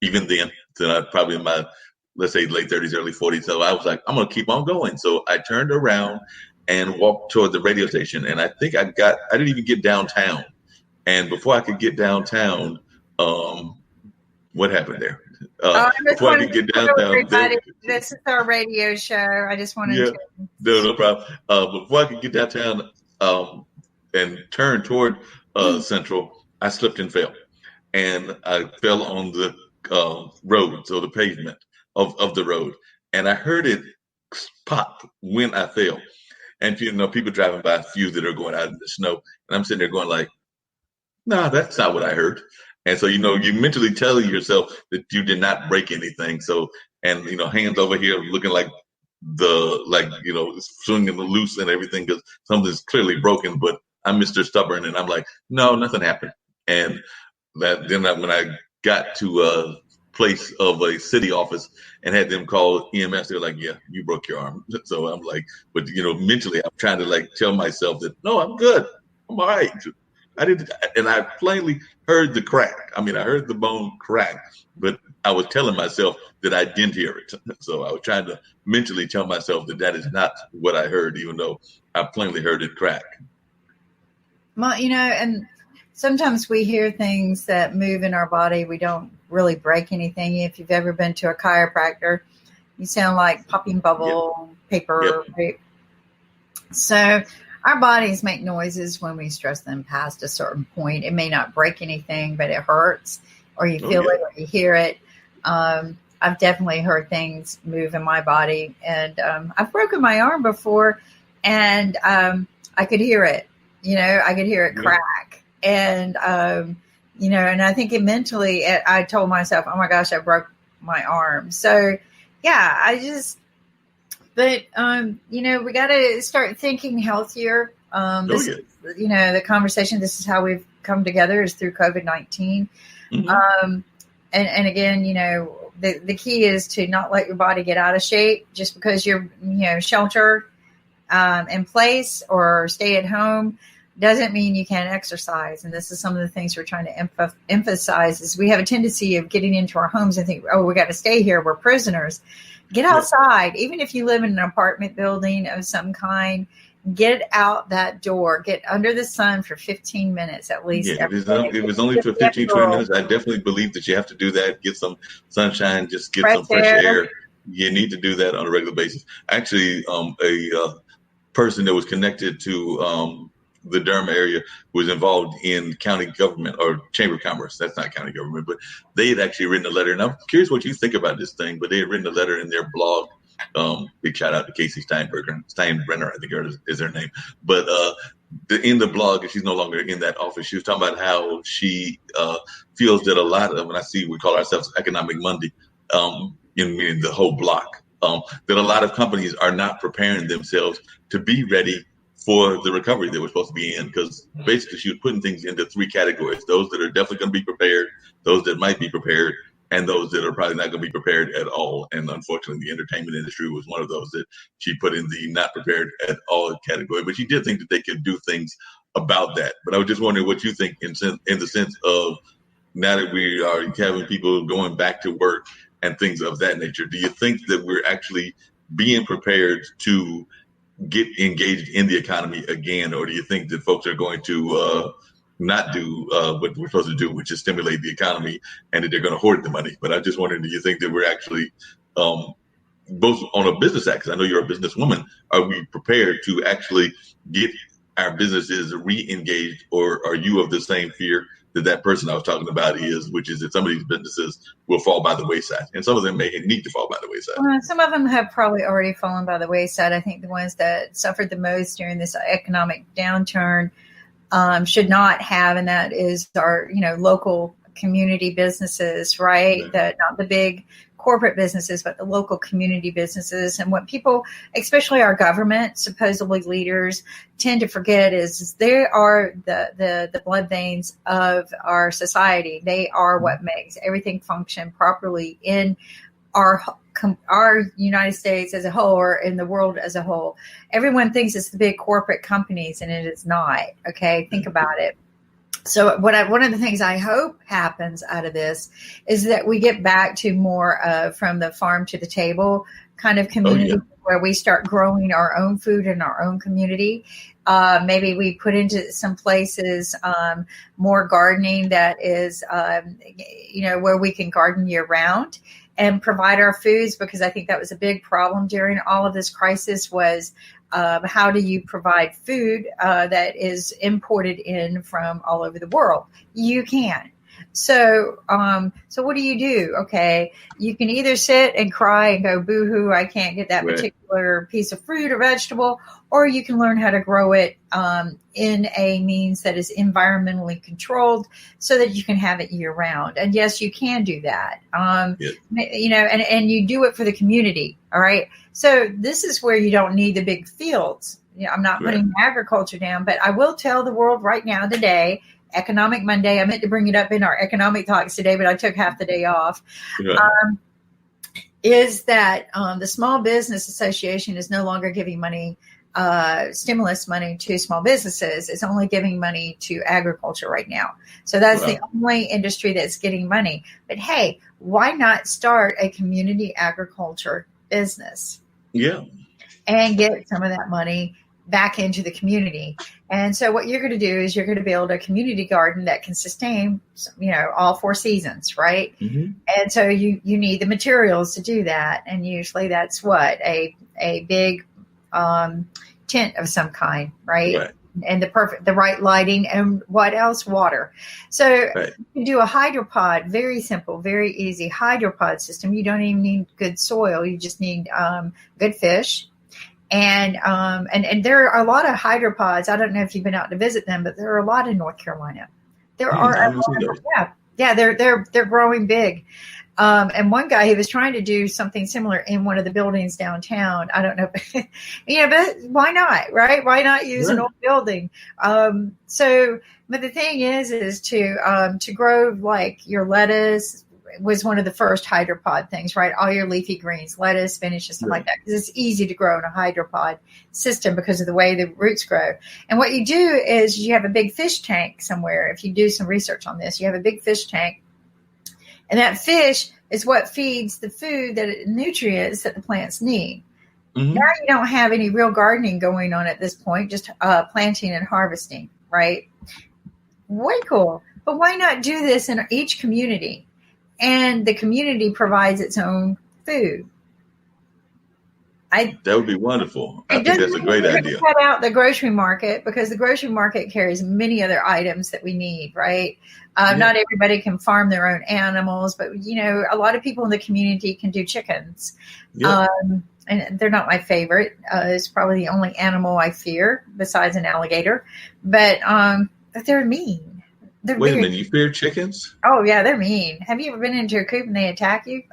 even then. So I probably in my, let's say, late 30s, early 40s. So I was like, I'm going to keep on going. So I turned around and walked toward the radio station. And I think I didn't even get downtown. And before I could get downtown, what happened there? Before I could get downtown, this is our radio show. I just wanted to. No problem. Before I could get downtown and turn toward Central, I slipped and fell. And I fell on the road, so the pavement of the road. And I heard it pop when I fell. And people driving by, a few that are going out in the snow. And I'm sitting there going like, nah, that's not what I heard. And so, you mentally tell yourself that you did not break anything. So, and, hands over here looking like swinging the loose and everything because something's clearly broken. But I'm Mr. Stubborn, and I'm like, no, nothing happened. And then when I got to a place of a city office and had them call EMS, they're like, yeah, you broke your arm. So I'm like, but, mentally, I'm trying to tell myself that, no, I'm good. I'm all right. I didn't, and I plainly heard the crack. I mean, I heard the bone crack, but I was telling myself that I didn't hear it. So I was trying to mentally tell myself that is not what I heard, even though I plainly heard it crack. Well, and sometimes we hear things that move in our body. We don't really break anything. If you've ever been to a chiropractor, you sound like popping bubble paper. Yep. Right? So our bodies make noises when we stress them past a certain point. It may not break anything, but it hurts, or you feel it, or you hear it. I've definitely heard things move in my body, and I've broken my arm before, and I could hear it. I could hear it crack, and and I think mentally, I told myself, "Oh my gosh, I broke my arm." So, yeah, But, we got to start thinking healthier. The conversation, this is how we've come together is through COVID-19. Mm-hmm. And again, the key is to not let your body get out of shape just because you're, shelter in place or stay at home doesn't mean you can't exercise. And this is some of the things we're trying to emphasize is we have a tendency of getting into our homes and think, oh, we got to stay here. We're prisoners. Get outside. Even if you live in an apartment building of some kind, get out that door. Get under the sun for 15 minutes at least. Yeah, it was only for 15, 20 minutes. I definitely believe that you have to do that. Get some sunshine. Just get some fresh air. You need to do that on a regular basis. Actually, a person that was connected to the Durham area was involved in county government or Chamber of Commerce. That's not county government, but they had actually written a letter. And I'm curious what you think about this thing, but they had written a letter in their blog. Big shout out to Casey Steinbrenner, I think is her name. But in the blog, and she's no longer in that office, she was talking about how she feels that a lot of, we call ourselves Economic Monday, in the whole block, that a lot of companies are not preparing themselves to be ready for the recovery that we're supposed to be in, because basically she was putting things into three categories: those that are definitely going to be prepared, those that might be prepared, and those that are probably not going to be prepared at all. And unfortunately, the entertainment industry was one of those that she put in the not prepared at all category. But she did think that they could do things about that. But I was just wondering what you think in the sense of now that we are having people going back to work and things of that nature. Do you think that we're actually being prepared to get engaged in the economy again, or do you think that folks are going to not do what we're supposed to do, which is stimulate the economy, and that they're going to hoard the money? But I'm just wondering, do you think that we're actually both on a business side, because I know you're a businesswoman, are we prepared to actually get our businesses re-engaged, or are you of the same fear that person I was talking about is, which is that some of these businesses will fall by the wayside, and some of them may need to fall by the wayside. Some of them have probably already fallen by the wayside. I think the ones that suffered the most during this economic downturn should not have, and that is our, local community businesses, right? Not the big corporate businesses, but the local community businesses. And what people, especially our government, supposedly leaders, tend to forget is they are the blood veins of our society. They are what makes everything function properly in our United States as a whole, or in the world as a whole. Everyone thinks it's the big corporate companies, and it is not. Okay, think about it. So one of the things I hope happens out of this is that we get back to more from the farm to the table kind of community, where we start growing our own food in our own community. Maybe we put into some places more gardening that is, where we can garden year round and provide our foods, because I think that was a big problem during all of this crisis was how do you provide food that is imported in from all over the world? You can. So what do you do? Okay, you can either sit and cry and go, boo-hoo, I can't get that particular piece of fruit or vegetable, or you can learn how to grow it in a means that is environmentally controlled so that you can have it year round. And yes, you can do that. And you do it for the community. All right. So this is where you don't need the big fields. I'm not putting agriculture down, but I will tell the world right now today, Economic Monday, I meant to bring it up in our economic talks today, but I took half the day off, is that the Small Business Association is no longer giving money, stimulus money to small businesses. It's only giving money to agriculture right now. So that's the only industry that's getting money. But hey, why not start a community agriculture business? Yeah. And get some of that money back into the community. And so what you're going to do is you're going to build a community garden that can sustain, all 4 seasons, right? Mm-hmm. And so you need the materials to do that. And usually that's a big tent of some kind, right? And the right lighting, and what else? Water. So you can do a hydropod, very simple, very easy hydropod system. You don't even need good soil. You just need good fish. And there are a lot of hydropods. I don't know if you've been out to visit them, but there are a lot in North Carolina. There are, they're growing big. And one guy, he was trying to do something similar in one of the buildings downtown. I don't know, but why not, right? Why not use an old building? But the thing is to grow like your lettuce was one of the first hydropod things, right? All your leafy greens, lettuce, spinach, and stuff like that, because it's easy to grow in a hydropod system because of the way the roots grow. And what you do is you have a big fish tank somewhere. If you do some research on this, you have a big fish tank. And that fish is what feeds the food, nutrients that the plants need. Mm-hmm. Now you don't have any real gardening going on at this point, just planting and harvesting, right? Way cool. But why not do this in each community? And the community provides its own food. That would be wonderful. I think that's a great idea. Cut out the grocery market, because the grocery market carries many other items that we need, right? Not everybody can farm their own animals, but, a lot of people in the community can do chickens. Yeah. And they're not my favorite. It's probably the only animal I fear besides an alligator. But they're mean. Wait a minute, you fear chickens? Oh, yeah, they're mean. Have you ever been into a coop and they attack you?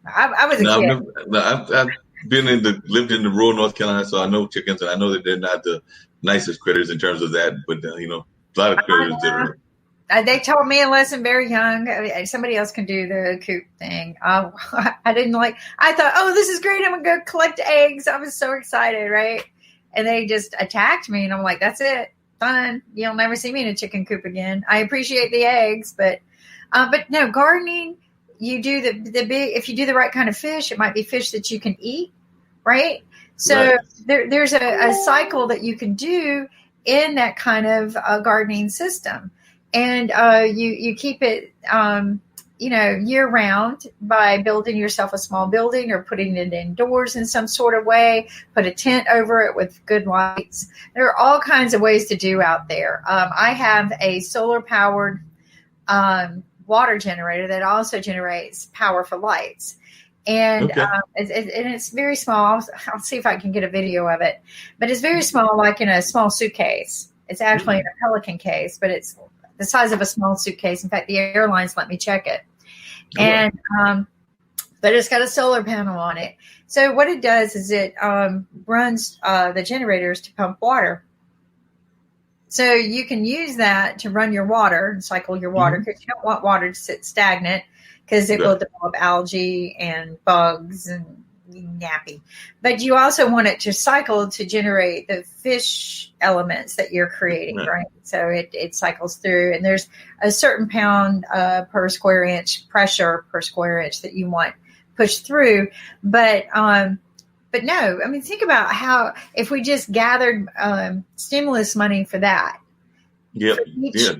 I was a kid. I've lived in the rural North Carolina, so I know chickens, and I know that they're not the nicest critters in terms of that. But a lot of critters that are. They told me a lesson very young. Somebody else can do the coop thing. I didn't like. I thought, oh, this is great. I'm gonna go collect eggs. I was so excited, right? And they just attacked me, and I'm like, that's it, done. You'll never see me in a chicken coop again. I appreciate the eggs, but no, gardening. You do the big, if you do the right kind of fish, it might be fish that you can eat, right? So there's a cycle that you can do in that kind of gardening system. And you keep it, year round by building yourself a small building or putting it indoors in some sort of way, put a tent over it with good lights. There are all kinds of ways to do out there. I have a solar powered water generator that also generates power for lights. And Okay. it's very small. I'll see if I can get a video of it. But it's very small, like in a small suitcase. It's actually in a Pelican case, but it's the size of a small suitcase. In fact, the airlines let me check it. And but it's got a solar panel on it. So what it does is it runs the generators to pump water. So you can use that to run your water and cycle your water, because you don't want water to sit stagnant, because it will develop algae and bugs and nappy. But you also want it to cycle to generate the fish elements that you're creating, right? So it cycles through, and there's a certain pound per square inch pressure per square inch that you want pushed through. But no, I mean, think about how if we just gathered stimulus money for that. Yep.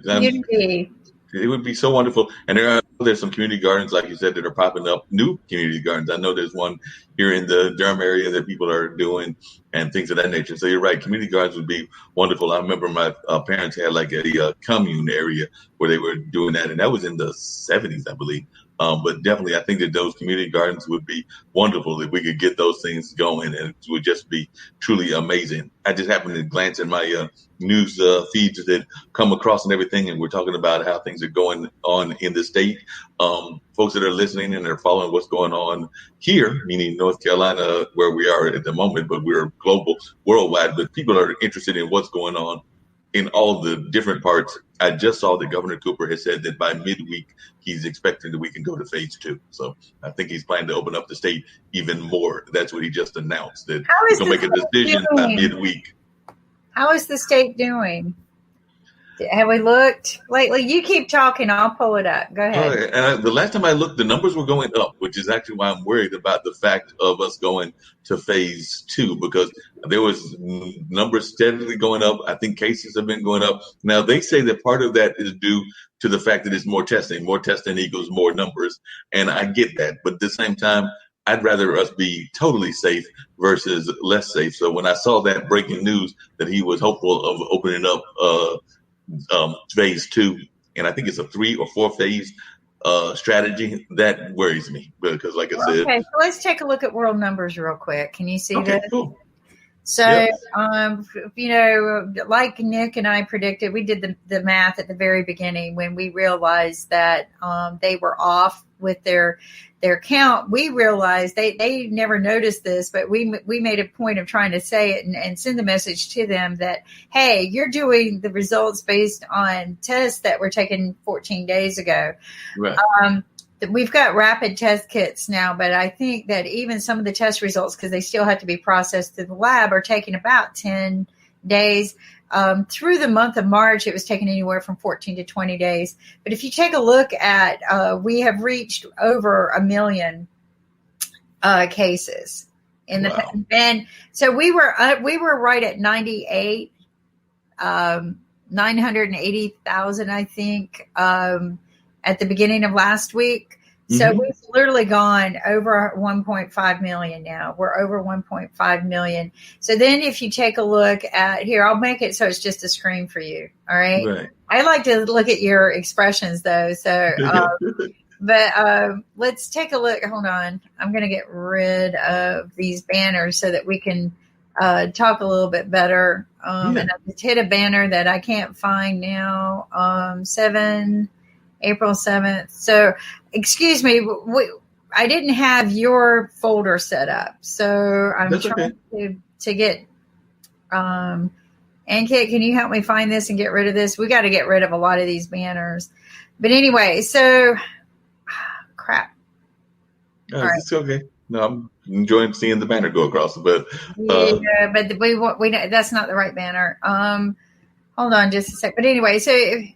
Community. It would be so wonderful. And there's some community gardens, like you said, that are popping up, new community gardens. I know there's one here in the Durham area that people are doing and things of that nature. So you're right. Community gardens would be wonderful. I remember my parents had like a commune area where they were doing that. And that was in the 70s, I believe. But definitely, I think that those community gardens would be wonderful if we could get those things going, and it would just be truly amazing. I just happened to glance at my news feeds that come across and everything, and we're talking about how things are going on in the state. Folks that are listening and are following what's going on here, meaning North Carolina, where we are at the moment, but we're global, worldwide. But people are interested in what's going on in all the different parts. I just saw that Governor Cooper has said that by midweek, he's expecting that we can go to phase 2. So I think he's planning to open up the state even more. That's what he just announced, that he's going to make a decision by midweek. How is the state doing? Have we looked lately? You keep talking. I'll pull it up. Go ahead. And the last time I looked, the numbers were going up, which is actually why I'm worried about the fact of us going to phase 2, because there was numbers steadily going up. I think cases have been going up. Now, they say that part of that is due to the fact that it's more testing. More testing equals more numbers. And I get that. But at the same time, I'd rather us be totally safe versus less safe. So when I saw that breaking news that he was hopeful of opening up phase 2, and I think it's a 3 or 4 phase strategy, that worries me, because like I said. Okay, so let's take a look at world numbers real quick. Can you see this? Cool. So, like Nick and I predicted, we did the math at the very beginning when we realized that they were off with their count. We realized they never noticed this, but we made a point of trying to say it and send the message to them that, hey, you're doing the results based on tests that were taken 14 days ago. Right. We've got rapid test kits now, but I think that even some of the test results, because they still have to be processed through the lab, are taking about 10 days. Through the month of March, it was taking anywhere from 14 to 20 days. But if you take a look at, we have reached over 1 million cases in the, and so we were right at 98, 980,000, I think, at the beginning of last week. So we've literally gone over 1.5 million now. We're over 1.5 million. So then if you take a look at here, I'll make it so it's just a screen for you. All right. I like to look at your expressions though. So, but let's take a look. Hold on. I'm going to get rid of these banners so that we can talk a little bit better. And I just hit a banner that I can't find now. April 7th. So, excuse me, I didn't have your folder set up. So, I'm trying to get, and Kit, can you help me find this and get rid of this? We got to get rid of a lot of these banners. But anyway, so, crap. Oh, right. It's okay. No, I'm enjoying seeing the banner go across. But yeah, but we that's not the right banner. Hold on just a sec. But anyway, so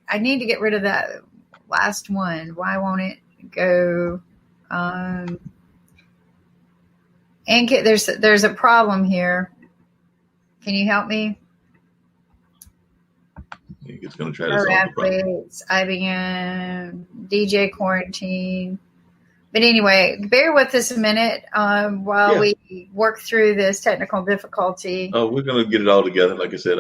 I need to get rid of that last one. Why won't it go? And there's a problem here. Can you help me? It's going to try to solve the problem. IBM, DJ quarantine. But anyway, bear with us a minute while we work through this technical difficulty. Oh, we're going to get it all together. Like I said,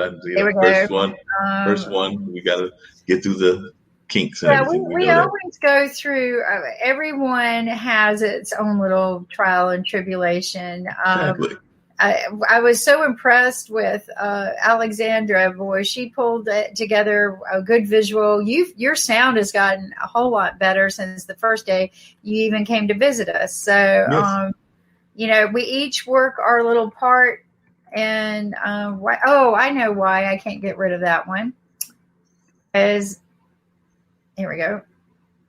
first one. We got to get through the kinks and Yeah, everything. We we know that. always go through. Everyone has its own little trial and tribulation. Exactly. I was so impressed with Alexandra. Boy, she pulled together a good visual. Your sound has gotten a whole lot better since the first day you even came to visit us. So, Yes. we each work our little part. And I know why I can't get rid of that one. Here we go.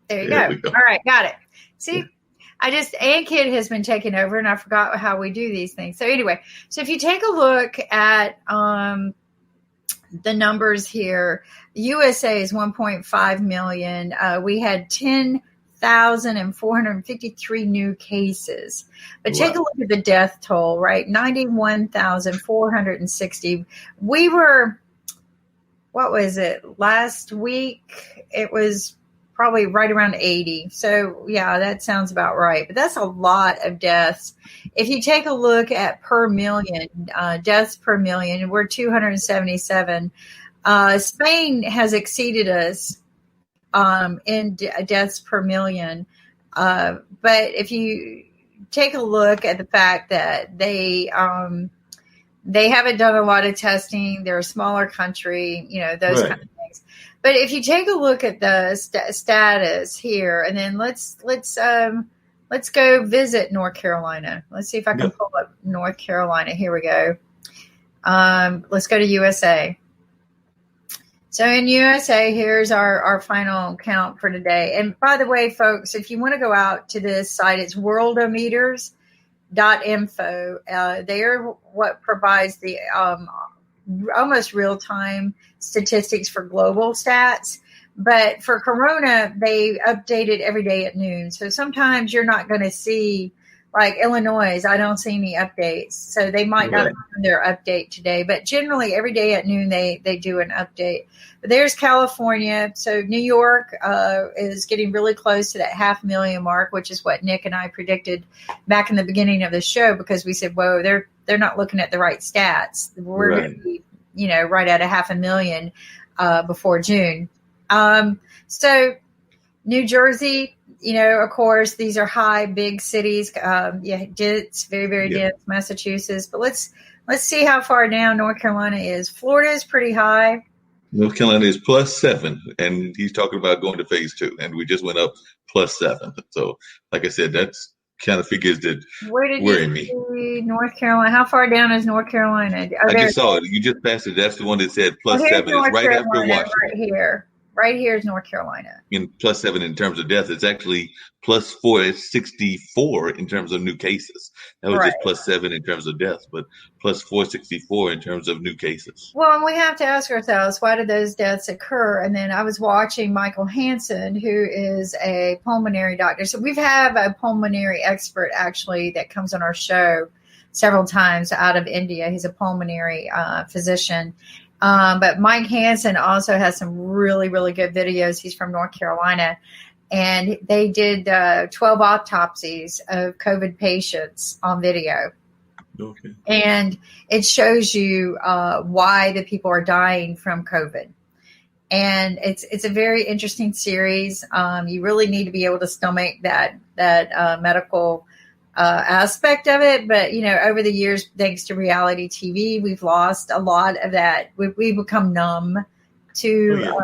There you There go. we go. All right, got it. See, Yeah. Kid has been taking over, and I forgot how we do these things. So anyway, if you take a look at the numbers here, USA is 1.5 million. We had 10,453 new cases. But take a look at the death toll, right? 91,460. We were, what was it, last week? It was probably right around 80. So, yeah, that sounds about right. But that's a lot of deaths. If you take a look at per million, deaths per million, we're 277. Spain has exceeded us in deaths per million. But if you take a look at the fact that they haven't done a lot of testing, they're a smaller country, those kind of things. But if you take a look at the status here, and then let's go visit North Carolina. Let's see if I can pull up North Carolina. Here we go. Let's go to USA. So in USA, here's our final count for today. And by the way, folks, if you want to go out to this site, it's worldometers.info. They're what provides the almost real-time statistics for global stats. But for Corona, they update it every day at noon. So sometimes you're not going to see, like Illinois, I don't see any updates. So they might not have their update today. But generally, every day at noon, they do an update. But there's California. So New York is getting really close to that 500,000 mark, which is what Nick and I predicted back in the beginning of the show, because we said, whoa, they're not looking at the right stats. We're going to be, right at 500,000 before June. So New Jersey, of course, these are high, big cities. It's very, very dense. Massachusetts, but let's see how far down North Carolina is. Florida is pretty high. North Carolina is +7, and he's talking about going to phase 2, and we just went up +7. So, like I said, that's kind of figures that worry me. See North Carolina? How far down is North Carolina? I just saw it. You just passed it. That's the one that said +7. It's right after Washington. Right here. Right here is North Carolina. In +7 in terms of deaths, it's actually +4. It's 64 in terms of new cases. That was just +7 in terms of deaths, but +4, 64 in terms of new cases. Well, and we have to ask ourselves, why did those deaths occur? And then I was watching Michael Hansen, who is a pulmonary doctor. So we've had a pulmonary expert actually that comes on our show several times out of India. He's a pulmonary physician. But Mike Hansen also has some really, really good videos. He's from North Carolina. And they did 12 autopsies of COVID patients on video. Okay. And it shows you why the people are dying from COVID. And it's a very interesting series. You really need to be able to stomach that medical aspect of it. But, over the years, thanks to reality TV, we've lost a lot of that. We've become numb to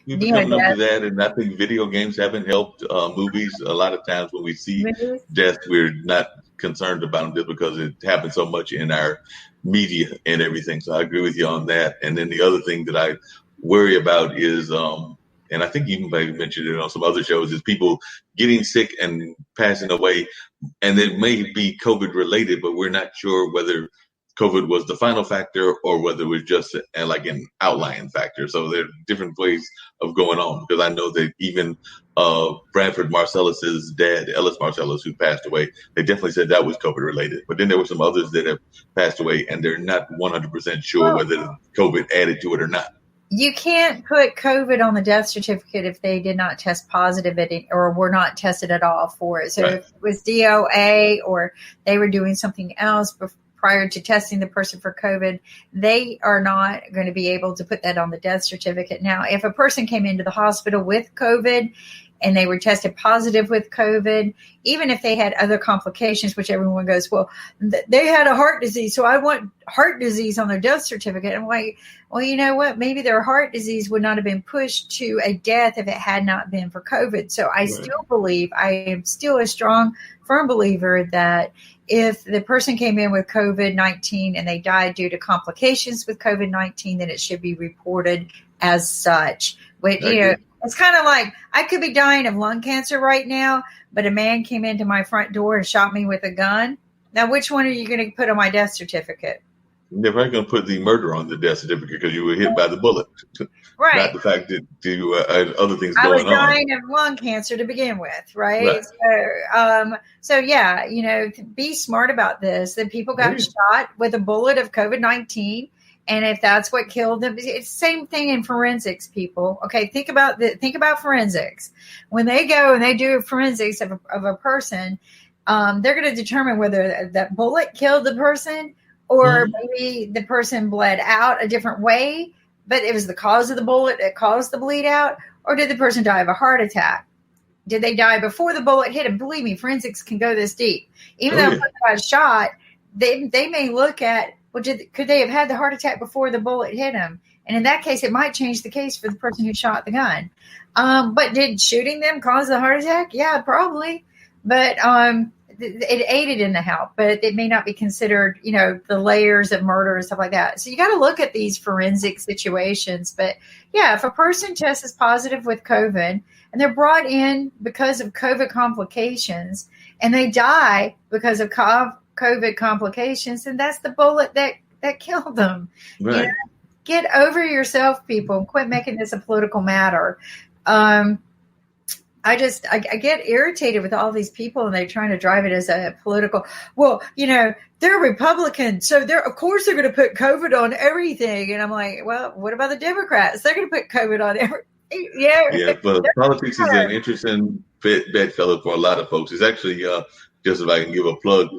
we've become numb to that. And I think video games haven't helped movies. A lot of times when we see death, we're not concerned about them just because it happens so much in our media and everything. So I agree with you on that. And then the other thing that I worry about is and I think you mentioned it on some other shows, is people getting sick and passing away. And it may be COVID related, but we're not sure whether COVID was the final factor or whether it was just like an outlying factor. So there are different ways of going on, because I know that even Bradford Marcellus's dad, Ellis Marcellus, who passed away, they definitely said that was COVID related. But then there were some others that have passed away and they're not 100% sure whether COVID added to it or not. You can't put COVID on the death certificate if they did not test positive or were not tested at all for it. So if it was DOA or they were doing something else prior to testing the person for COVID, they are not going to be able to put that on the death certificate. Now, if a person came into the hospital with COVID and they were tested positive with COVID, even if they had other complications, which everyone goes, well, they had a heart disease, so I want heart disease on their death certificate. I'm like, well, you know what? Maybe their heart disease would not have been pushed to a death if it had not been for COVID. So I still believe, I am still a strong, firm believer that if the person came in with COVID-19 and they died due to complications with COVID-19, then it should be reported as such. But, you know, it's kind of like I could be dying of lung cancer right now, but a man came into my front door and shot me with a gun. Now, which one are you going to put on my death certificate? They're probably going to put the murder on the death certificate because you were hit by the bullet. Right. Not the fact that you had other things going on. I was dying of lung cancer to begin with, right? So yeah, you know, be smart about this. That people got shot with a bullet of COVID-19. And if that's what killed them, it's the same thing in forensics, people. Okay, think about forensics. When they go and they do forensics of a person, they're going to determine whether that bullet killed the person or maybe the person bled out a different way, but it was the cause of the bullet that caused the bleed out, or did the person die of a heart attack? Did they die before the bullet hit him? Believe me, forensics can go this deep. Even though a person got shot, they may look at, well, could they have had the heart attack before the bullet hit him? And in that case, it might change the case for the person who shot the gun. But did shooting them cause the heart attack? Yeah, probably. But it aided in the help, but it may not be considered, you know, the layers of murder and stuff like that. So you got to look at these forensic situations. But yeah, if a person tests positive with COVID and they're brought in because of COVID complications and they die because of COVID complications, then that's the bullet that killed them. Right. You know? Get over yourself, people, and quit making this a political matter. I get irritated with all these people and they're trying to drive it as a political, well, you know, they're Republicans. So of course they're going to put COVID on everything. And I'm like, well, what about the Democrats? They're going to put COVID on everything. Yeah, but politics is an interesting bedfellow for a lot of folks. It's actually, just if I can give a plug,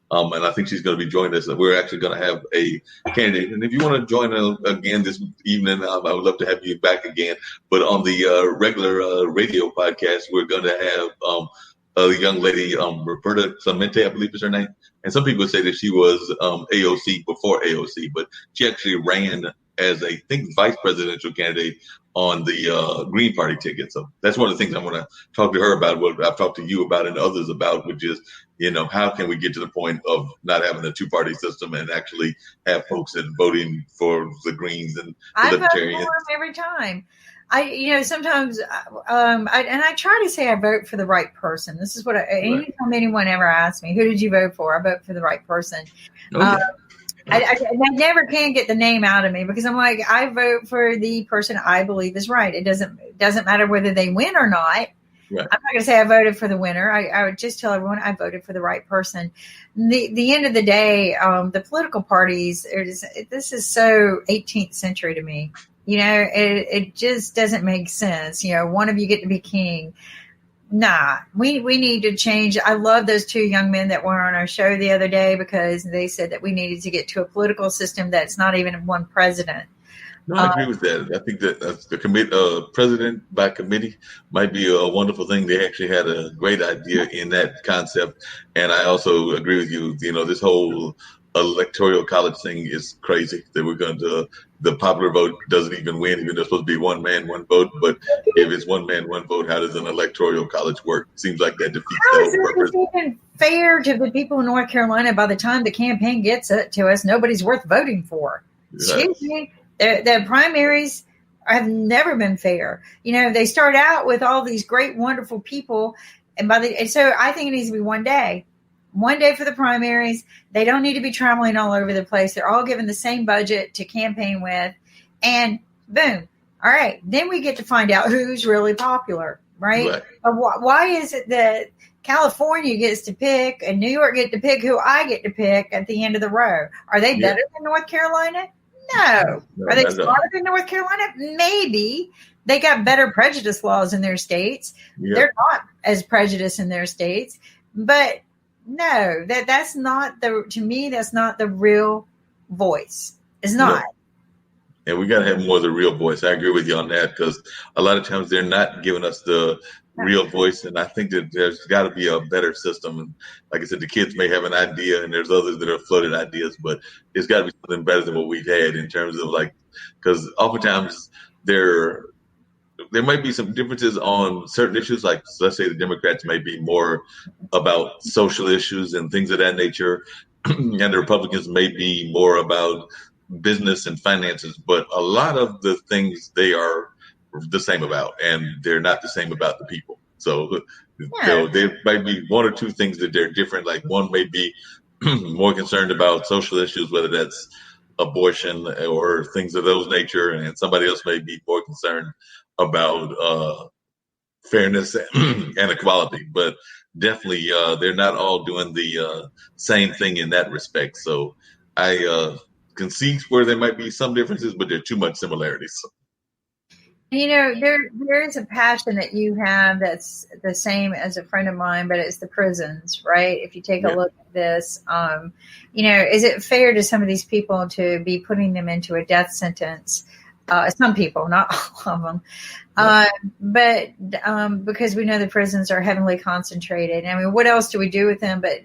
and I think she's going to be joining us. We're actually going to have a candidate. And if you want to join again this evening, I would love to have you back again. But on the regular radio podcast, we're going to have a young lady, Roberta Clemente, I believe is her name. And some people say that she was AOC before AOC, but she actually ran as I think vice presidential candidate on the Green Party ticket. So that's one of the things I want to talk to her about, what I've talked to you about and others about, which is, you know, how can we get to the point of not having a two-party system and actually have folks that voting for the Greens and the Libertarians? I vote for them every time. Sometimes I try to say I vote for the right person. This is what anytime anyone ever asks me, who did you vote for? I vote for the right person. Okay. I never can get the name out of me because I'm like, I vote for the person I believe is right. It doesn't matter whether they win or not. Right. I'm not going to say I voted for the winner. I would just tell everyone I voted for the right person. The end of the day, the political parties, this is so 18th century to me. You know, it just doesn't make sense. You know, one of you get to be king. Nah, we need to change. I love those two young men that were on our show the other day because they said that we needed to get to a political system that's not even one president. No, I agree with that. I think that the president by committee might be a wonderful thing. They actually had a great idea in that concept. And I also agree with you. You know, this whole electoral college thing is crazy that we're going to, the popular vote doesn't even win, even though it's supposed to be one man, one vote. But if it's one man, one vote, how does an electoral college work? Seems like that defeats the whole purpose. How is it even fair to the people in North Carolina? By the time the campaign gets it to us, nobody's worth voting for. Excuse me. The primaries have never been fair. You know, they start out with all these great, wonderful people. And so I think it needs to be one day for the primaries. They don't need to be traveling all over the place. They're all given the same budget to campaign with, and boom. All right. Then we get to find out who's really popular, right? Why is it that California gets to pick and New York get to pick who I get to pick at the end of the row? Are they better than North Carolina? No. Are they smarter than North Carolina? Maybe. They got better prejudice laws in their states. They're not as prejudiced in their states, but No, that's not to me, that's not the real voice. It's not. No. And we got to have more of the real voice. I agree with you on that because a lot of times they're not giving us the real voice. And I think that there's got to be a better system. And like I said, the kids may have an idea and there's others that are floated ideas, but it's got to be something better than what we've had in terms of like, because oftentimes there might be some differences on certain issues. Like let's say the Democrats may be more about social issues and things of that nature. And the Republicans may be more about business and finances, but a lot of the things they are the same about, and they're not the same about the people. So there might be one or two things that they're different. Like one may be more concerned about social issues, whether that's abortion or things of those nature, and somebody else may be more concerned about fairness and equality. But definitely, they're not all doing the same thing in that respect. So I can see where there might be some differences, but there are too much similarities. There is a passion that you have that's the same as a friend of mine, but it's the prisons, right? If you take a look at this, is it fair to some of these people to be putting them into a death sentence? Some people, not all of them. But because we know the prisons are heavily concentrated. I mean, what else do we do with them? But,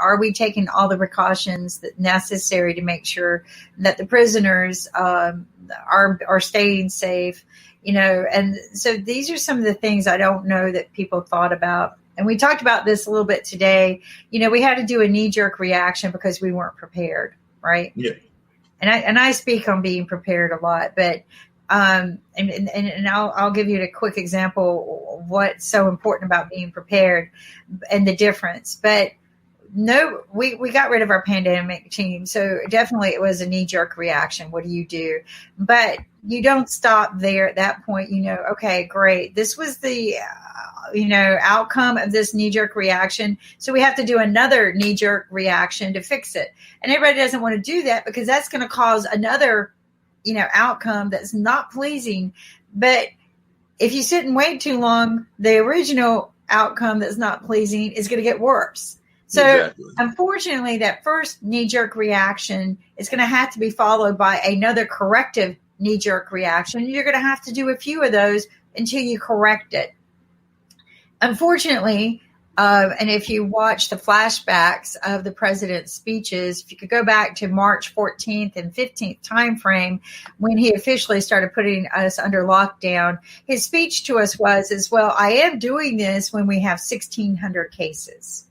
are we taking all the precautions that necessary to make sure that the prisoners are staying safe? And so these are some of the things I don't know that people thought about. And we talked about this a little bit today. We had to do a knee-jerk reaction because we weren't prepared, right? Yeah. And I speak on being prepared a lot, but and I'll give you a quick example of what's so important about being prepared and the difference. But no, we got rid of our pandemic team, so definitely it was a knee-jerk reaction. What do you do? But you don't stop there at that point. Okay, great. This was the outcome of this knee-jerk reaction. So we have to do another knee-jerk reaction to fix it. And everybody doesn't want to do that because that's going to cause another, outcome that's not pleasing. But if you sit and wait too long, the original outcome that's not pleasing is going to get worse. So Unfortunately, that first knee-jerk reaction is going to have to be followed by another corrective knee-jerk reaction. You're going to have to do a few of those until you correct it. Unfortunately, and if you watch the flashbacks of the president's speeches, if you could go back to March 14th and 15th timeframe when he officially started putting us under lockdown, his speech to us was, well, I am doing this when we have 1,600 cases.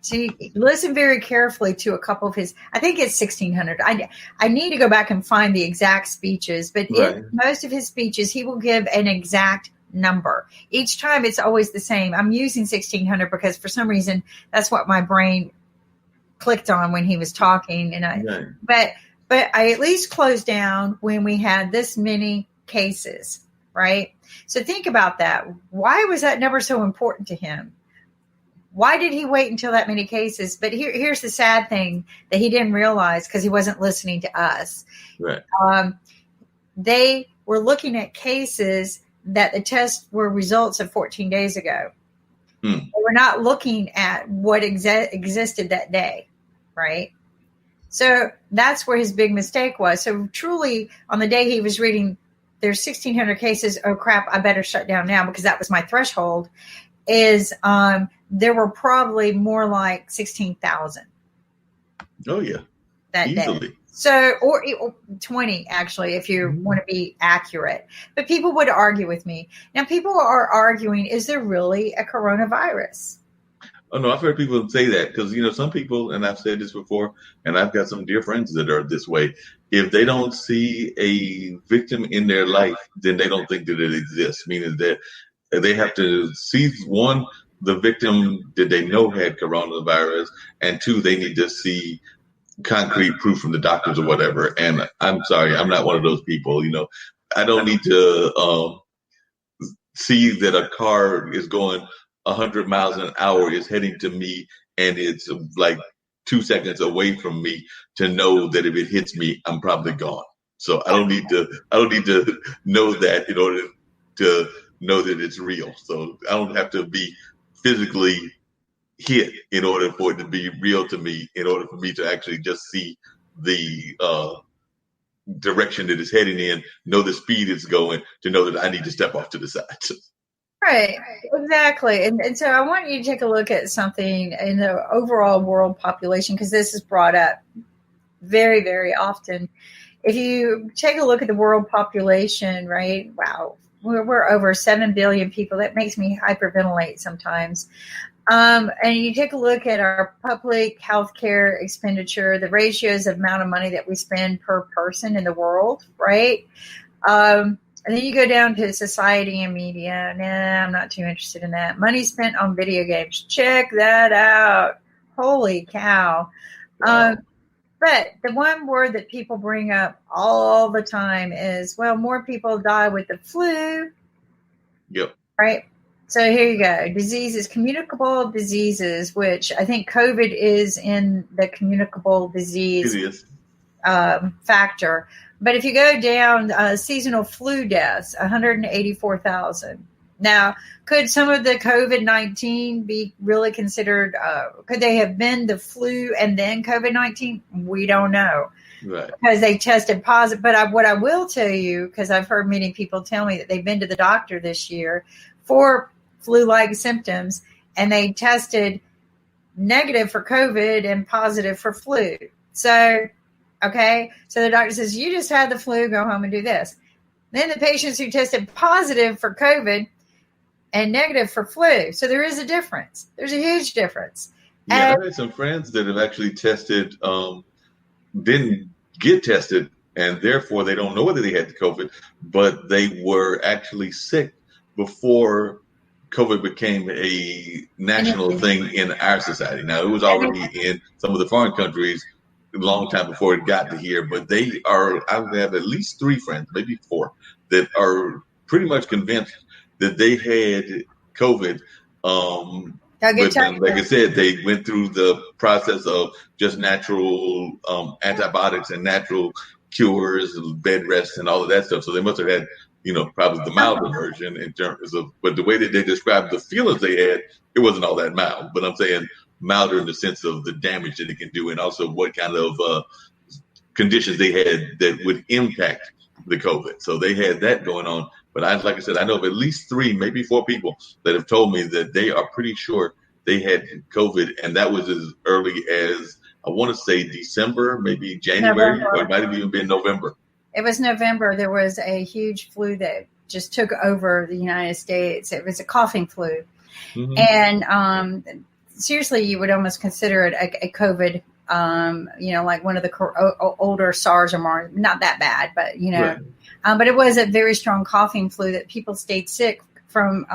So you listen very carefully to a couple of his, I think it's 1,600. I need to go back and find the exact speeches, but in most of his speeches, he will give an exact number. Each time it's always the same. I'm using 1,600 because for some reason that's what my brain clicked on when he was talking. And but I at least closed down when we had this many cases, right? So think about that. Why was that number so important to him? Why did he wait until that many cases? But here's the sad thing that he didn't realize because he wasn't listening to us. Right. They were looking at cases that the tests were results of 14 days ago. They were not looking at what existed that day, right? So that's where his big mistake was. So truly, on the day he was reading, there's 1,600 cases. Oh, crap, I better shut down now because that was my threshold. There were probably more like 16,000. Oh, yeah. That easily. Day. So, or 20, actually, if you want to be accurate. But people would argue with me. Now, people are arguing, is there really a coronavirus? Oh, no, I've heard people say that because, some people, and I've said this before, and I've got some dear friends that are this way. If they don't see a victim in their life, then they don't think that it exists, meaning that they have to see, one, the victim that they know had coronavirus, and two, they need to see concrete proof from the doctors or whatever. And I'm sorry, I'm not one of those people. I don't need to see that a car is going 100 miles an hour, is heading to me, and it's like 2 seconds away from me to know that if it hits me, I'm probably gone. So I don't need to know that in order to know that it's real. So I don't have to be physically hit in order for it to be real to me, in order for me to actually just see the direction that it's heading in, know the speed it's going, to know that I need to step off to the side. Right, exactly. And so I want you to take a look at something in the overall world population, because this is brought up very, very often. If you take a look at the world population, right, wow, we're over 7 billion people. That makes me hyperventilate sometimes. And you take a look at our public healthcare expenditure, the ratios of amount of money that we spend per person in the world, right? And then you go down to society and media. Nah, I'm not too interested in that. Money spent on video games. Check that out. Holy cow. Wow. But the one word that people bring up all the time is, well, more people die with the flu. Yep. Right? So here you go. Diseases, communicable diseases, which I think COVID is in the communicable disease factor. But if you go down, seasonal flu deaths, 184,000. Now, could some of the COVID-19 be really considered, could they have been the flu and then COVID-19? We don't know. Right. Because they tested positive. But what I will tell you, because I've heard many people tell me that they've been to the doctor this year for flu-like symptoms, and they tested negative for COVID and positive for flu. So, okay, so the doctor says, you just had the flu, go home and do this. Then the patients who tested positive for COVID and negative for flu. So there is a difference. There's a huge difference. Yeah, I had some friends that have actually tested, didn't get tested, and therefore they don't know whether they had the COVID, but they were actually sick before COVID became a national thing in our society. Now, it was already in some of the foreign countries a long time before it got to here, but I have at least 3 friends, maybe 4, that are pretty much convinced that they had COVID. But then, like I said, they went through the process of just natural antibiotics and natural cures, bed rest, and all of that stuff. So they must have had, probably the milder version in terms of, but the way that they described the feelings they had, it wasn't all that mild. But I'm saying milder in the sense of the damage that it can do, and also what kind of conditions they had that would impact the COVID. So they had that going on. But like I said, I know of at least 3, maybe 4 people that have told me that they are pretty sure they had COVID, and that was as early as, I want to say, December, maybe January, or it might have even been November. It was November. There was a huge flu that just took over the United States. It was a coughing flu. Mm-hmm. And seriously, you would almost consider it a COVID, like one of the older SARS or more, not that bad, but, right. But it was a very strong coughing flu that people stayed sick from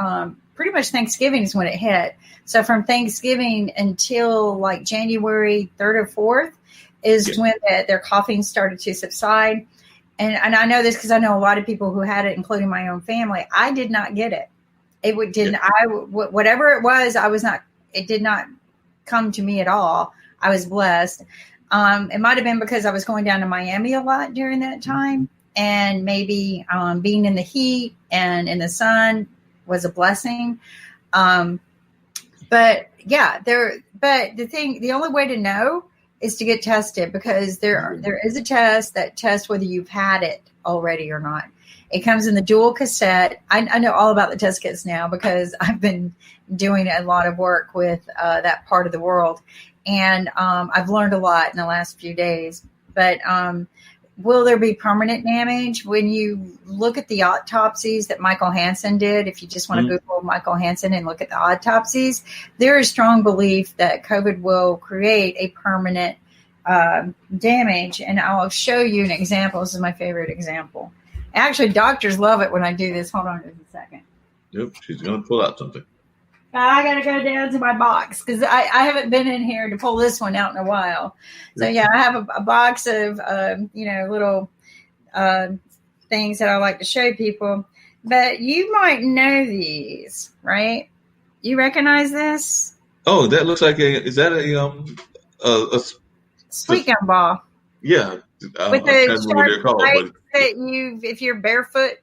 pretty much Thanksgiving is when it hit. So from Thanksgiving until like January 3rd or 4th is when their coughing started to subside. And I know this because I know a lot of people who had it, including my own family. I did not get it. Whatever it was, it did not come to me at all. I was blessed. It might have been because I was going down to Miami a lot during that time. And maybe being in the heat and in the sun was a blessing. But the only way to know is to get tested, because there is a test that tests whether you've had it already or not. It comes in the dual cassette. I know all about the test kits now because I've been doing a lot of work with that part of the world. And I've learned a lot in the last few days. But will there be permanent damage? When you look at the autopsies that Michael Hansen did, if you just want to Google Michael Hansen and look at the autopsies, there is strong belief that COVID will create a permanent damage. And I'll show you an example. This is my favorite example. Actually, doctors love it when I do this. Hold on just a second. Yep, she's going to pull out something. I got to go down to my box because I haven't been in here to pull this one out in a while. So, I have a box of, little things that I like to show people. But you might know these, right? You recognize this? Oh, that looks like is that a sweet gum ball? Yeah. With the sharp spikes that if you're barefoot,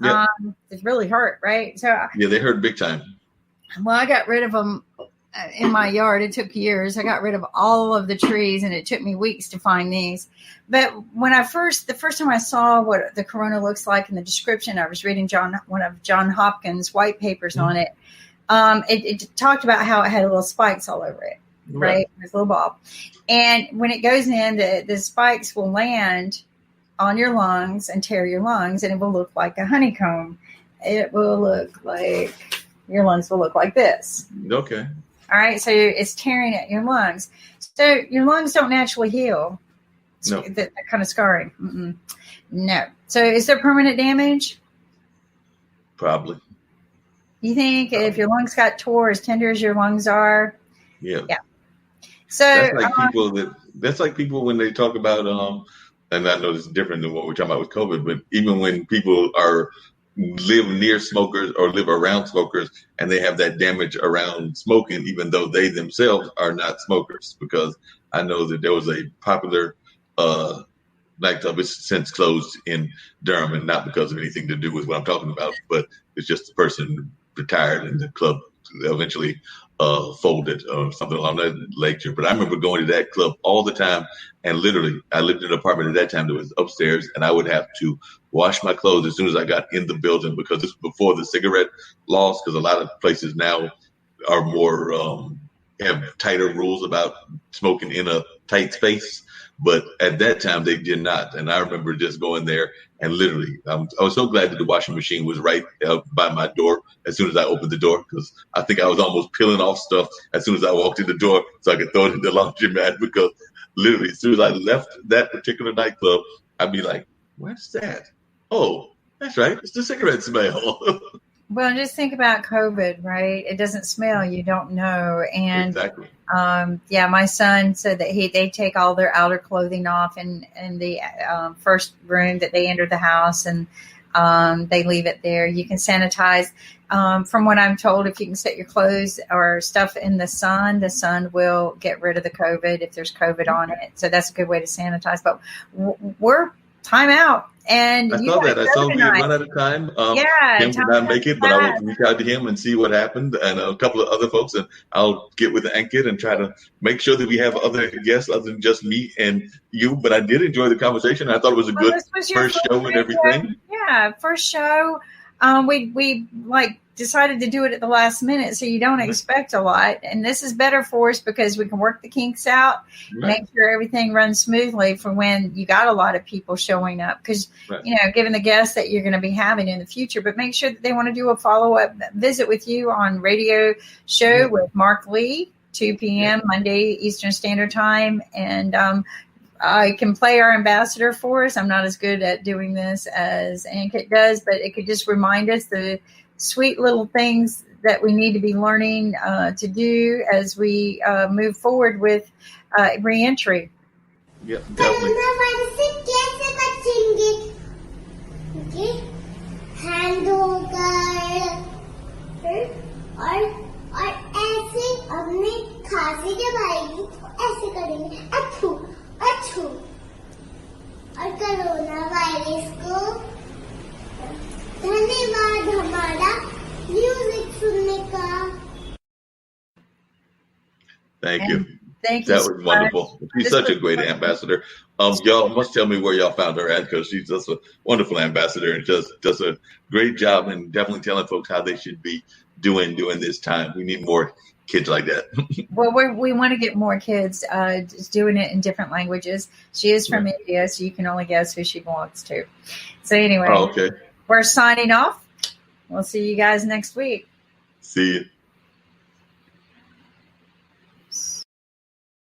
it really hurt, right? So yeah, they hurt big time. Well, I got rid of them in my yard. It took years. I got rid of all of the trees, and it took me weeks to find these. But when the first time I saw what the corona looks like in the description, I was reading one of John Hopkins' white papers on it. It talked about how it had little spikes all over it, right? This little ball. And when it goes in, the spikes will land on your lungs and tear your lungs, and it will look like a honeycomb. It will look like your lungs will look like this. Okay. All right. So it's tearing at your lungs. So your lungs don't naturally heal. No. That kind of scarring. Mm-mm. No. So is there permanent damage? Probably. You think if your lungs got tore as tender as your lungs are? Yeah. Yeah. So that's like people when they talk about and I know this is different than what we're talking about with COVID, but even when people live near smokers or live around smokers and they have that damage around smoking, even though they themselves are not smokers, because I know that there was a popular nightclub. It's since closed in Durham, and not because of anything to do with what I'm talking about, but it's just the person retired and the club eventually folded or something along that nature. But I remember going to that club all the time, and literally I lived in an apartment at that time that was upstairs, and I would have to wash my clothes as soon as I got in the building, because this was before the cigarette laws, because a lot of places now are more have tighter rules about smoking in a tight space. But at that time, they did not. And I remember just going there and literally, I was so glad that the washing machine was right by my door as soon as I opened the door, because I think I was almost peeling off stuff as soon as I walked in the door so I could throw it in the laundromat, because literally as soon as I left that particular nightclub, I'd be like, what's that? Oh, that's right. It's the cigarette smell. Well, just think about COVID, right? It doesn't smell. You don't know. And exactly. My son said that they take all their outer clothing off in the first room that they enter the house, and they leave it there. You can sanitize. From what I'm told, if you can set your clothes or stuff in the sun will get rid of the COVID if there's COVID on it. So that's a good way to sanitize. But we're time out. And I saw that. I saw we had run out of time. Kim did not make it, but I will reach out to him and see what happened, and a couple of other folks, and I'll get with Ankit and try to make sure that we have other guests other than just me and you. But I did enjoy the conversation. I thought it was a good first show and everything. Yeah, first show. We decided to do it at the last minute, so you don't expect a lot. And this is better for us because we can work the kinks out, make sure everything runs smoothly for when you got a lot of people showing up. Because, given the guests that you're going to be having in the future, but make sure that they want to do a follow-up visit with you on radio show with Marc Lee, 2 p.m. Monday Eastern Standard Time. And I can play our ambassador for us. I'm not as good at doing this as Ankit does, but it could just remind us the sweet little things that we need to be learning to do as we move forward with reentry. Yeah, definitely. और ऐसे अपने खांसी जब आएगी तो ऐसे करेंगे अच्छू अच्छू और कोरोना वायरस को धन्यवाद हमारा म्यूजिक सुनने का. Thank you. Thank you. That was wonderful. She's such a great ambassador. Y'all must tell me where y'all found her at, because she's just a wonderful ambassador and just does a great job, and definitely telling folks how they should be doing this time. We need more kids like that. Well, we want to get more kids just doing it in different languages. She is from India, so you can only guess who she belongs to. So anyway, okay. We're signing off. We'll see you guys next week. See you.